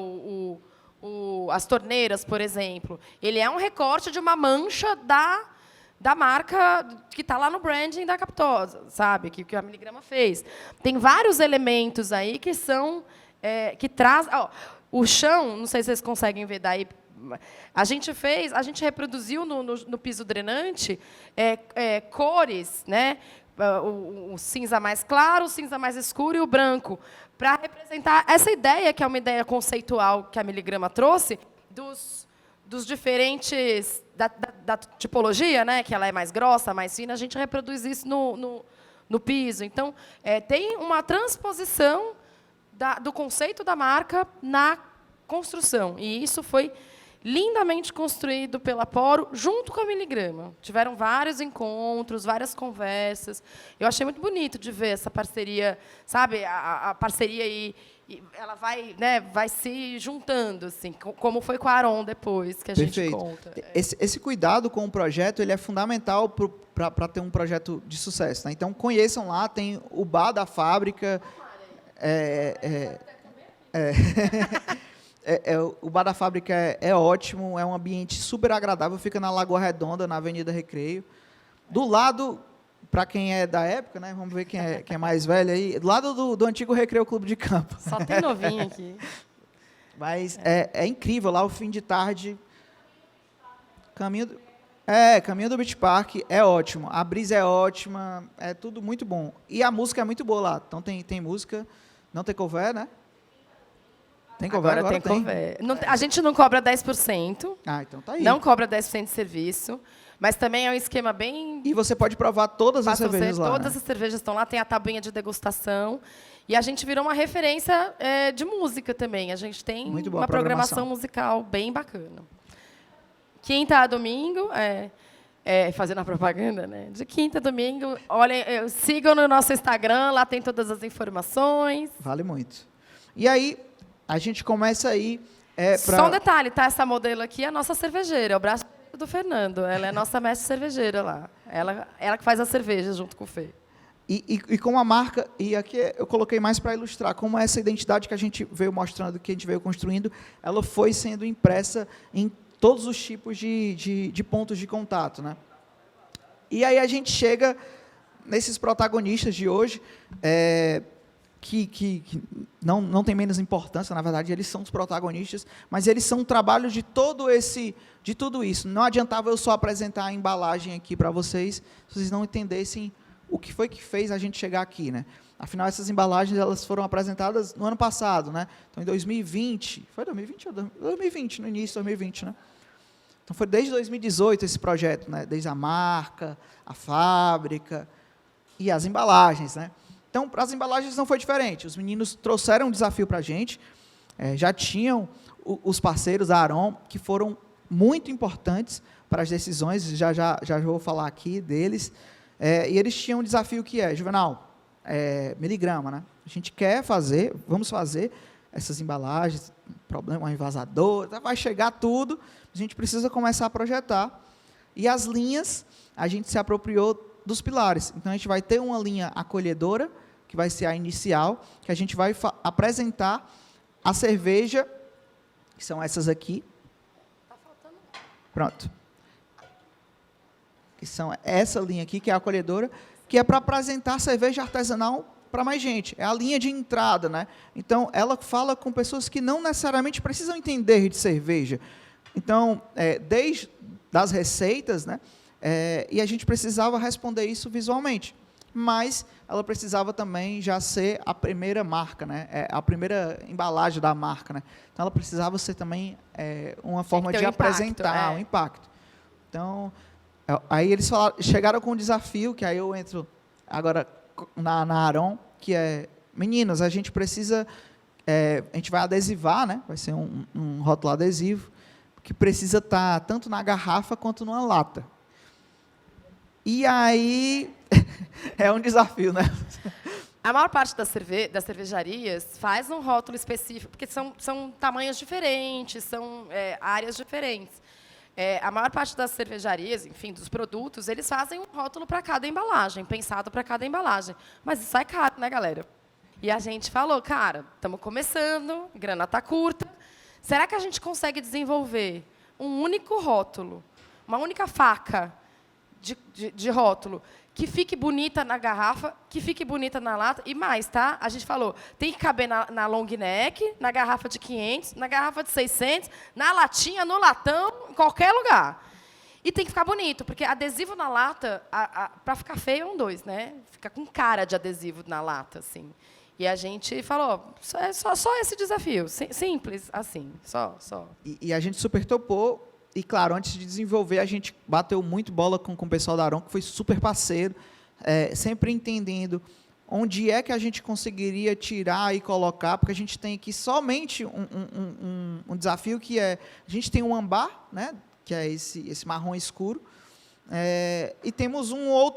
as torneiras, por exemplo, ele é um recorte de uma mancha da marca que está lá no branding da Capitosa, sabe? Que a Meligrama fez. Tem vários elementos aí que são que traz. O chão, não sei se vocês conseguem ver daí. A gente reproduziu no piso drenante cores, né? O cinza mais claro, o cinza mais escuro e o branco, para representar essa ideia, que é uma ideia conceitual que a Meligrama trouxe, dos diferentes, da tipologia, né? Que ela é mais grossa, mais fina, a gente reproduz isso no piso. Então, tem uma transposição do conceito da marca na construção, e isso foi lindamente construído pela Poro, junto com a Meligrama. Tiveram vários encontros, várias conversas. Eu achei muito bonito de ver essa parceria, sabe? A parceria e ela vai se juntando, assim, como foi com a Aron depois, que a gente conta. Esse cuidado com o projeto, ele é fundamental para ter um projeto de sucesso, né? Então, conheçam lá, tem o bar da fábrica. O bar da fábrica é ótimo, é um ambiente super agradável, fica na Lagoa Redonda, na Avenida Recreio. Do lado, para quem é da época, né, vamos ver quem é mais velho aí, do lado do antigo Recreio Clube de Campo. Só tem novinho aqui. Mas é incrível, lá o fim de tarde, caminho do Beach Park é ótimo, a brisa é ótima, é tudo muito bom. E a música é muito boa lá, então tem música, não tem cover, né? Tem cover, agora tem cover. A gente não cobra 10%. Então tá aí. Não cobra 10% de serviço, mas também é um esquema bem... E você pode provar todas as cervejas lá. Todas as cervejas estão lá, tem a tabuinha de degustação. E a gente virou uma referência de música também. A gente tem uma programação musical bem bacana. Quinta a domingo, fazendo a propaganda, né? De quinta a domingo, olhem, sigam no nosso Instagram, lá tem todas as informações. Vale muito. E aí, a gente começa aí... Só um detalhe, tá? Essa modelo aqui é a nossa cervejeira, é o braço do Fernando. Ela é a nossa mestre cervejeira lá. Ela que faz a cerveja junto com o Fê. E com a marca, e aqui eu coloquei mais para ilustrar como essa identidade que a gente veio mostrando, que a gente veio construindo, ela foi sendo impressa em todos os tipos de pontos de contato, né? E aí a gente chega nesses protagonistas de hoje, que não tem menos importância, na verdade, eles são os protagonistas, mas eles são um trabalho de tudo isso. Não adiantava eu só apresentar a embalagem aqui para vocês, se vocês não entendessem o que foi que fez a gente chegar aqui, né? Afinal, essas embalagens elas foram apresentadas no ano passado, né? Então, em 2020, foi 2020 ou 2020, no início de 2020, né? Então, foi desde 2018 esse projeto, né? Desde a marca, a fábrica e as embalagens, né? Então, para as embalagens não foi diferente. Os meninos trouxeram um desafio para a gente, já tinham os parceiros da Aron, que foram muito importantes para as decisões, já vou falar aqui deles. E eles tinham um desafio que Juvenal, miligrama, né? A gente quer fazer, vamos fazer essas embalagens, problema, um envasador, vai chegar tudo, a gente precisa começar a projetar. E as linhas, a gente se apropriou dos pilares. Então, a gente vai ter uma linha acolhedora, que vai ser a inicial, que a gente vai apresentar a cerveja, que são essas aqui. Pronto. Que são essa linha aqui, que é a acolhedora, que é para apresentar cerveja artesanal para mais gente. É a linha de entrada, né? Então, ela fala com pessoas que não necessariamente precisam entender de cerveja. Então, desde das receitas, né? E a gente precisava responder isso visualmente. Mas ela precisava também já ser a primeira marca, né? A primeira embalagem da marca, né? Então, ela precisava ser também uma forma de apresentar o impacto. Então, aí eles chegaram com um desafio, que aí eu entro agora na Aron, que meninas, a gente precisa, a gente vai adesivar, né? Vai ser um rótulo adesivo, que precisa estar tanto na garrafa quanto numa lata. E aí, é um desafio, né? A maior parte das cervejarias faz um rótulo específico, porque são tamanhos diferentes, são áreas diferentes. A maior parte das cervejarias, enfim, dos produtos, eles fazem um rótulo para cada embalagem, pensado para cada embalagem. Mas isso é caro, né, galera? E a gente falou, cara, estamos começando, grana está curta, será que a gente consegue desenvolver um único rótulo, uma única faca de rótulo, que fique bonita na garrafa, que fique bonita na lata, e mais, tá? A gente falou, tem que caber na long neck, na garrafa de 500, na garrafa de 600, na latinha, no latão, em qualquer lugar. E tem que ficar bonito, porque adesivo na lata, para ficar feio é um 2, né? Fica com cara de adesivo na lata, assim. E a gente falou, só esse desafio, simples, assim, só. E a gente super topou. E, claro, antes de desenvolver, a gente bateu muito bola com o pessoal da Aron, que foi super parceiro, sempre entendendo onde é que a gente conseguiria tirar e colocar, porque a gente tem aqui somente um desafio, que a gente tem um ambar, né, que é esse marrom escuro, e temos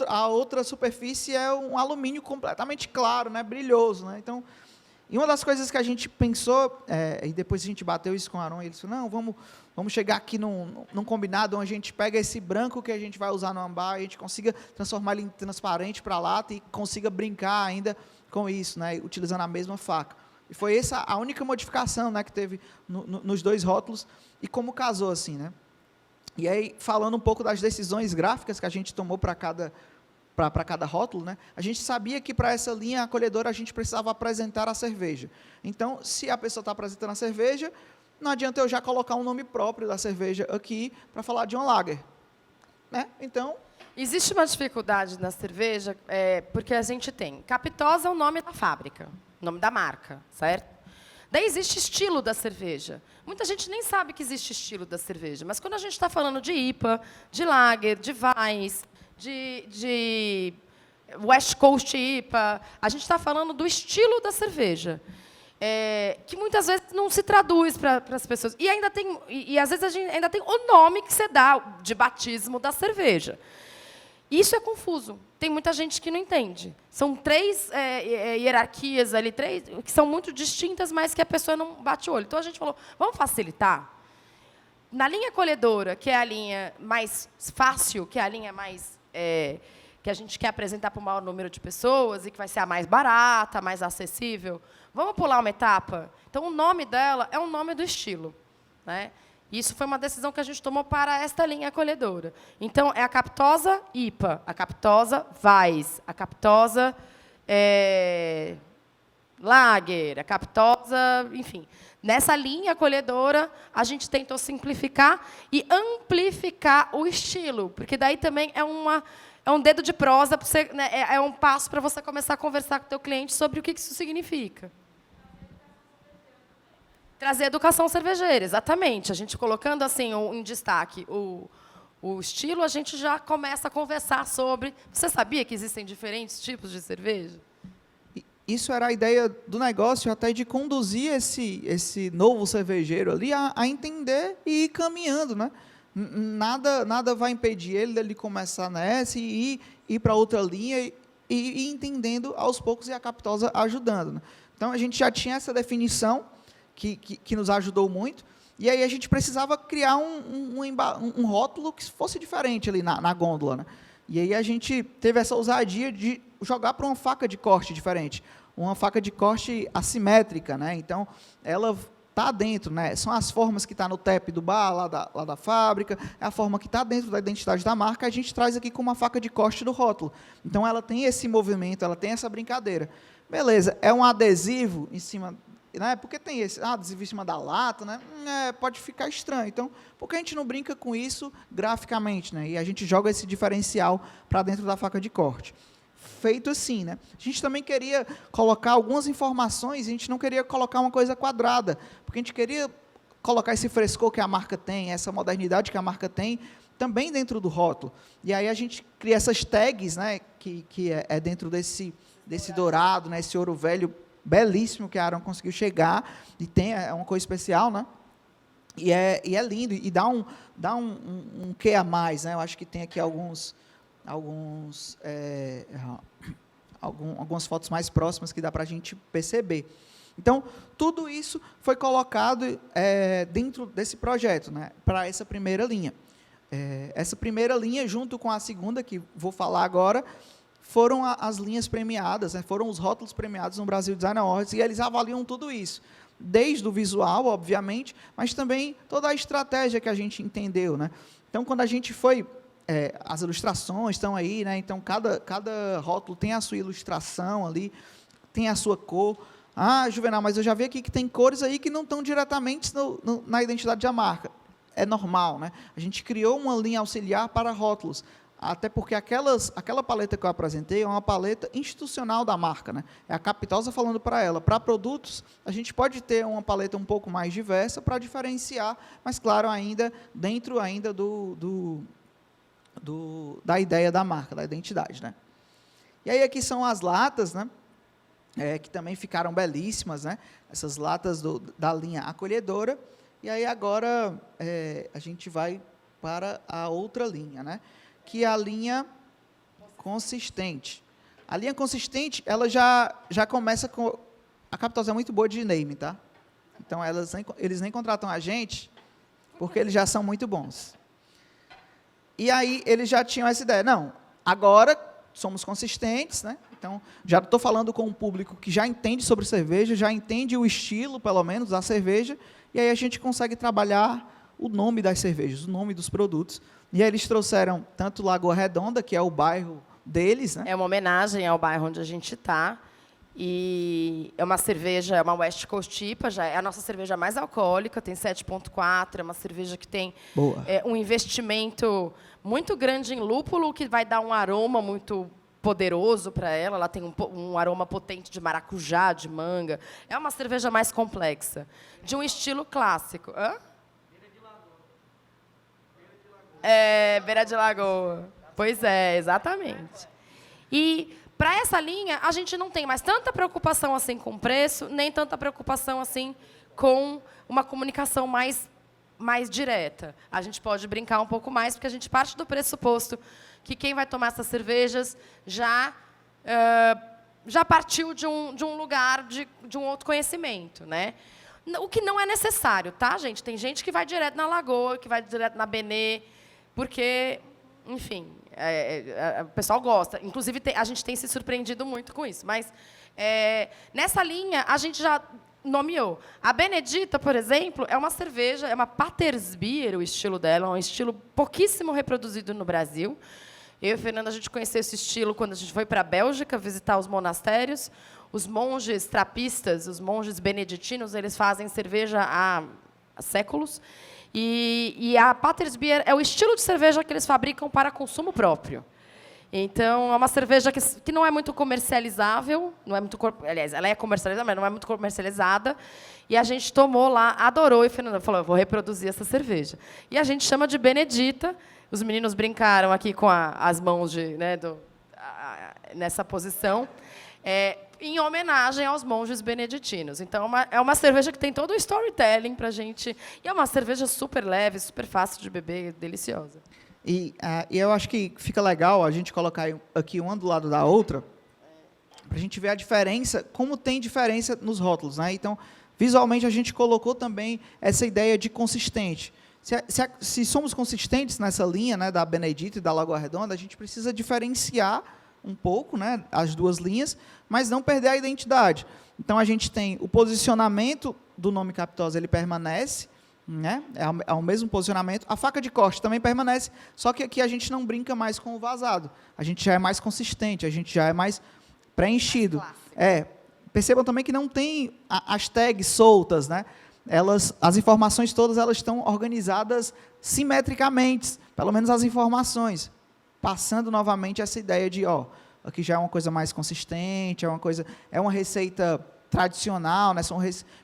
a outra superfície é um alumínio completamente claro, né, brilhoso. Né, então, e uma das coisas que a gente pensou, e depois a gente bateu isso com o Aron, e ele disse, não, vamos chegar aqui num combinado onde a gente pega esse branco que a gente vai usar no ambar, e a gente consiga transformar ele em transparente para a lata e consiga brincar ainda com isso, né, utilizando a mesma faca. E foi essa a única modificação, né, que teve nos dois rótulos, e como casou assim, né. E aí, falando um pouco das decisões gráficas que a gente tomou para cada rótulo, né, a gente sabia que para essa linha acolhedora a gente precisava apresentar a cerveja. Então, se a pessoa está apresentando a cerveja, não adianta eu já colocar um nome próprio da cerveja aqui para falar de uma lager. Né? Então... Existe uma dificuldade na cerveja, porque a gente tem... Capitosa é o nome da fábrica, o nome da marca, certo? Daí existe estilo da cerveja. Muita gente nem sabe que existe estilo da cerveja, mas quando a gente está falando de IPA, de lager, de Weiss, de West Coast IPA, a gente está falando do estilo da cerveja. Que muitas vezes não se traduz para as pessoas. E ainda tem, às vezes a gente ainda tem o nome que você dá de batismo da cerveja. Isso é confuso. Tem muita gente que não entende. São 3 hierarquias ali, 3 que são muito distintas, mas que a pessoa não bate o olho. Então a gente falou, vamos facilitar? Na linha acolhedora, que é a linha mais fácil, que é a linha mais que a gente quer apresentar para o maior número de pessoas e que vai ser a mais barata, a mais acessível, vamos pular uma etapa? Então, o nome dela é o nome do estilo. Né? Isso foi uma decisão que a gente tomou para esta linha acolhedora. Então, é a Capitosa IPA, a Capitosa Weiss, a Capitosa Lager, a Capitosa, enfim. Nessa linha acolhedora, a gente tentou simplificar e amplificar o estilo, porque daí também é um dedo de prosa, pra você, né, é um passo para você começar a conversar com o teu cliente sobre o que isso significa. Trazer educação cervejeira, exatamente. A gente colocando assim em destaque o estilo, a gente já começa a conversar sobre... Você sabia que existem diferentes tipos de cerveja? Isso era a ideia do negócio, até de conduzir esse novo cervejeiro ali a entender e ir caminhando, né? Nada vai impedir ele dele começar nessa e ir para outra linha e entendendo aos poucos e a Capitosa ajudando, né? Então, a gente já tinha essa definição que nos ajudou muito, e aí a gente precisava criar um rótulo que fosse diferente ali na gôndola, né? E aí a gente teve essa ousadia de jogar para uma faca de corte diferente, uma faca de corte assimétrica, né? Então, ela está dentro, né? São as formas que está no TEP do bar, lá da fábrica, é a forma que está dentro da identidade da marca, a gente traz aqui com uma faca de corte do rótulo. Então, ela tem esse movimento, ela tem essa brincadeira. Beleza, é um adesivo em cima, né? Porque tem esse adesivo em cima da lata, né? Pode ficar estranho. Então, por que a gente não brinca com isso graficamente, né? E a gente joga esse diferencial para dentro da faca de corte. Feito assim, né? A gente também queria colocar algumas informações, a gente não queria colocar uma coisa quadrada, porque a gente queria colocar esse frescor que a marca tem, essa modernidade que a marca tem, também dentro do rótulo. E aí a gente cria essas tags, né? Que é dentro desse dourado, né? Esse ouro velho belíssimo que a Aaron conseguiu chegar, e tem, é uma coisa especial, né? E é lindo, e dá um quê a mais, né? Eu acho que tem aqui algumas fotos mais próximas que dá para a gente perceber. Então, tudo isso foi colocado dentro desse projeto, né? Para essa primeira linha. Essa primeira linha, junto com a segunda, que vou falar agora, foram as linhas premiadas, né? Foram os rótulos premiados no Brasil Design Awards, e eles avaliam tudo isso, desde o visual, obviamente, mas também toda a estratégia que a gente entendeu, né? Então, quando a gente foi, as ilustrações estão aí, né? Então, cada rótulo tem a sua ilustração ali, tem a sua cor. Ah, Juvenal, mas eu já vi aqui que tem cores aí que não estão diretamente na identidade da marca. É normal, né? A gente criou uma linha auxiliar para rótulos, até porque aquela paleta que eu apresentei é uma paleta institucional da marca, né? É a Capitosa falando para ela. Para produtos, a gente pode ter uma paleta um pouco mais diversa para diferenciar, mas, claro, ainda dentro da ideia da marca, da identidade, né? E aí aqui são as latas, né? Que também ficaram belíssimas, né? Essas latas da linha acolhedora. E aí agora a gente vai para a outra linha, né? Que é a linha consistente. A linha consistente, ela já começa com... A Capitosa é muito boa de name, tá? Então, eles nem contratam a gente, porque eles já são muito bons. E aí, eles já tinham essa ideia. Não, agora somos consistentes, né? Então, já estou falando com um público que já entende sobre cerveja, já entende o estilo, pelo menos, da cerveja, e aí a gente consegue trabalhar o nome das cervejas, o nome dos produtos. E aí eles trouxeram tanto Lagoa Redonda, que é o bairro deles, né? É uma homenagem ao bairro onde a gente está. E é uma cerveja, é uma West Coast IPA, já é a nossa cerveja mais alcoólica, tem 7,4, é uma cerveja que tem um investimento muito grande em lúpulo, que vai dar um aroma muito poderoso para ela. Ela tem um aroma potente de maracujá, de manga. É uma cerveja mais complexa, de um estilo clássico. Hã? Beira de Lagoa. Pois é, exatamente. E, para essa linha, a gente não tem mais tanta preocupação assim com o preço, nem tanta preocupação assim com uma comunicação mais direta. A gente pode brincar um pouco mais, porque a gente parte do pressuposto que quem vai tomar essas cervejas já partiu de um lugar, de um outro conhecimento, né? O que não é necessário, tá, gente? Tem gente que vai direto na Lagoa, que vai direto na Benê, porque, enfim, o pessoal gosta. Inclusive, a gente tem se surpreendido muito com isso. Mas, nessa linha, a gente já nomeou. A Benedita, por exemplo, é uma cerveja, é uma Patersbier, o estilo dela, é um estilo pouquíssimo reproduzido no Brasil. Eu e a Fernanda, a gente conheceu esse estilo quando a gente foi para a Bélgica visitar os monastérios. Os monges trapistas, os monges beneditinos, eles fazem cerveja há séculos. E a Patersbier é o estilo de cerveja que eles fabricam para consumo próprio. Então, é uma cerveja que não é muito comercializável, aliás, ela é comercializada, mas não é muito comercializada. E a gente tomou lá, adorou, e a Fernanda falou, eu vou reproduzir essa cerveja. E a gente chama de Benedita. Os meninos brincaram aqui com as mãos nessa posição, em homenagem aos monges beneditinos. Então, é uma cerveja que tem todo o storytelling para a gente. E é uma cerveja super leve, super fácil de beber, deliciosa. E eu acho que fica legal a gente colocar aqui uma do lado da outra, para a gente ver a diferença, como tem diferença nos rótulos, né? Então, visualmente, a gente colocou também essa ideia de consistente. Se somos consistentes nessa linha, né, da Benedito e da Lagoa Redonda, a gente precisa diferenciar um pouco, né, as duas linhas, mas não perder a identidade. Então, a gente tem o posicionamento do nome Capitosa, ele permanece, né, é o mesmo posicionamento. A faca de corte também permanece, só que aqui a gente não brinca mais com o vazado. A gente já é mais consistente, a gente já é mais preenchido. Percebam também que não tem as tags soltas, né? As informações todas elas estão organizadas simetricamente, pelo menos as informações, passando novamente essa ideia de, aqui já é uma coisa mais consistente, é uma receita tradicional, né?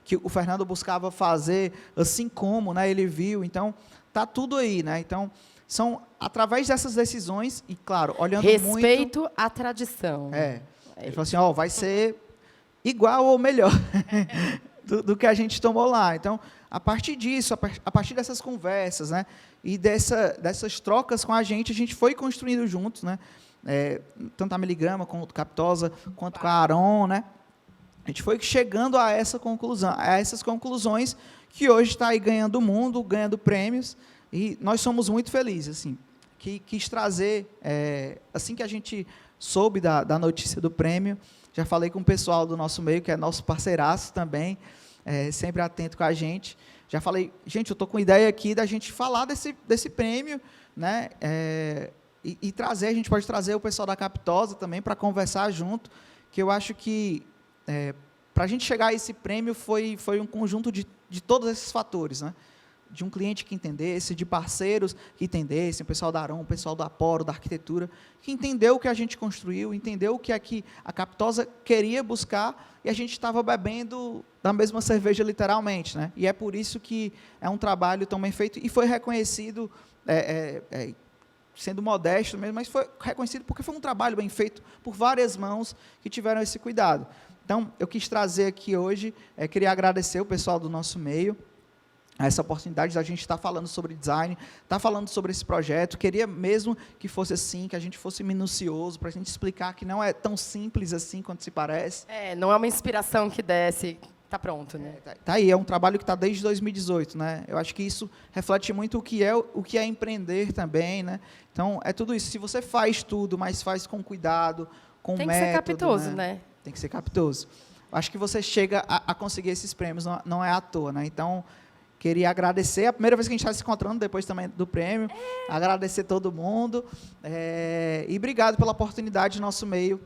Que o Fernando buscava fazer, assim como, né, ele viu. Então, tá tudo aí, né? Então, são através dessas decisões e, claro, olhando respeito à tradição. Ele falou assim, vai ser igual ou melhor do que a gente tomou lá. Então, a partir disso, a partir dessas conversas, né, e dessas trocas com a gente foi construindo juntos, né, tanto a Miligrama, quanto a Capitosa, quanto com a Aron, né, a gente foi chegando a essas conclusões que hoje está aí ganhando o mundo, ganhando prêmios, e nós somos muito felizes, assim, que quis trazer, assim que a gente soube da notícia do prêmio, já falei com o pessoal do nosso meio, que é nosso parceiraço também, sempre atento com a gente. Já falei, gente, eu estou com ideia aqui da gente falar desse prêmio, né? E trazer, a gente pode trazer o pessoal da Capitosa também para conversar junto, que eu acho que, para a gente chegar a esse prêmio, foi um conjunto de todos esses fatores, né? De um cliente que entendesse, de parceiros que entendessem, o pessoal da Aron, o pessoal do Aporo, da arquitetura, que entendeu o que a gente construiu, entendeu o que aqui a Capitosa queria buscar, e a gente estava bebendo da mesma cerveja, literalmente, né? E é por isso que é um trabalho tão bem feito, e foi reconhecido, sendo modesto mesmo, mas foi reconhecido porque foi um trabalho bem feito por várias mãos que tiveram esse cuidado. Então, eu quis trazer aqui hoje, queria agradecer o pessoal do nosso meio, essa oportunidade da gente estar falando sobre design, estar falando sobre esse projeto. Queria mesmo que fosse assim, que a gente fosse minucioso, para a gente explicar que não é tão simples assim quanto se parece. Não é uma inspiração que desce, está pronto, né? Tá aí, é um trabalho que está desde 2018, né? Eu acho que isso reflete muito o que é empreender também, né? Então, é tudo isso. Se você faz tudo, mas faz com cuidado, com método... Tem que ser capitoso, né? Tem que ser capitoso. Acho que você chega a conseguir esses prêmios, não é à toa, né? Então... Queria agradecer, a primeira vez que a gente está se encontrando, depois também do prêmio, agradecer todo mundo, e obrigado pela oportunidade no nosso meio,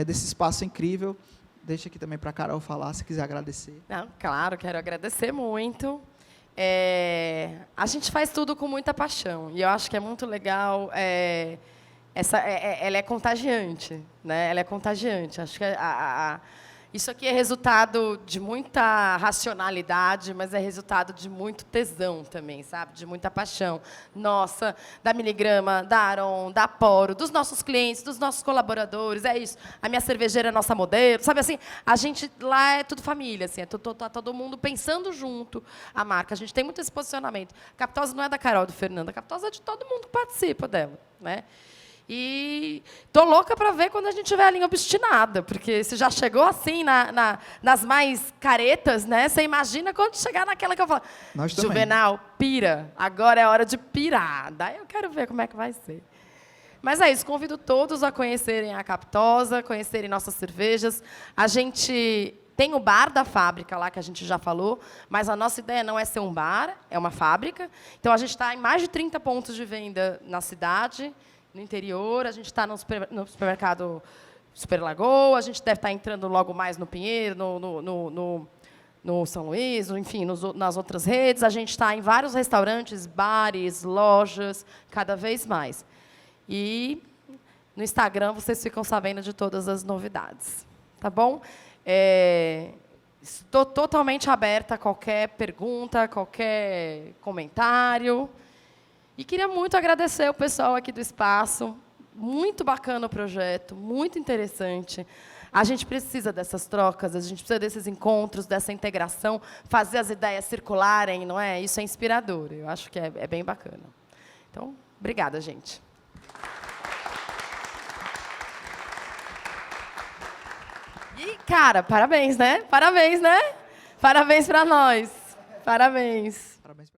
desse espaço incrível. Deixa aqui também para a Carol falar, se quiser agradecer. Não, claro, quero agradecer muito. A gente faz tudo com muita paixão, e eu acho que é muito legal, ela é contagiante, né? Ela é contagiante, acho que isso aqui é resultado de muita racionalidade, mas é resultado de muito tesão também, sabe? De muita paixão. Nossa, da Miligrama, da Aron, da Aporo, dos nossos clientes, dos nossos colaboradores, é isso. A minha cervejeira é nossa modelo, sabe assim? A gente lá é tudo família, assim, tá todo mundo pensando junto a marca. A gente tem muito esse posicionamento. A Capitosa não é da Carol e do Fernando, a Capitosa é de todo mundo que participa dela, né? E tô louca para ver quando a gente tiver a linha obstinada, porque se já chegou assim nas mais caretas, né? Você imagina quando chegar naquela que eu falo, Juvenal, pira, agora é hora de pirar. Daí eu quero ver como é que vai ser. Mas é isso, convido todos a conhecerem a Capitosa, conhecerem nossas cervejas. A gente tem o bar da fábrica lá, que a gente já falou, mas a nossa ideia não é ser um bar, é uma fábrica. Então, a gente está em mais de 30 pontos de venda na cidade, no interior, a gente está no supermercado Super Lagoa, a gente deve estar entrando logo mais no Pinheiro, no São Luís, enfim, nas outras redes. A gente está em vários restaurantes, bares, lojas, cada vez mais. E no Instagram vocês ficam sabendo de todas as novidades. Tá bom? Estou totalmente aberta a qualquer pergunta, qualquer comentário. E queria muito agradecer o pessoal aqui do espaço. Muito bacana o projeto, muito interessante. A gente precisa dessas trocas, a gente precisa desses encontros, dessa integração, fazer as ideias circularem, não é? Isso é inspirador, eu acho que é bem bacana. Então, Obrigada, gente. E, cara, parabéns, né? Parabéns, né? Parabéns para nós. Parabéns. Parabéns.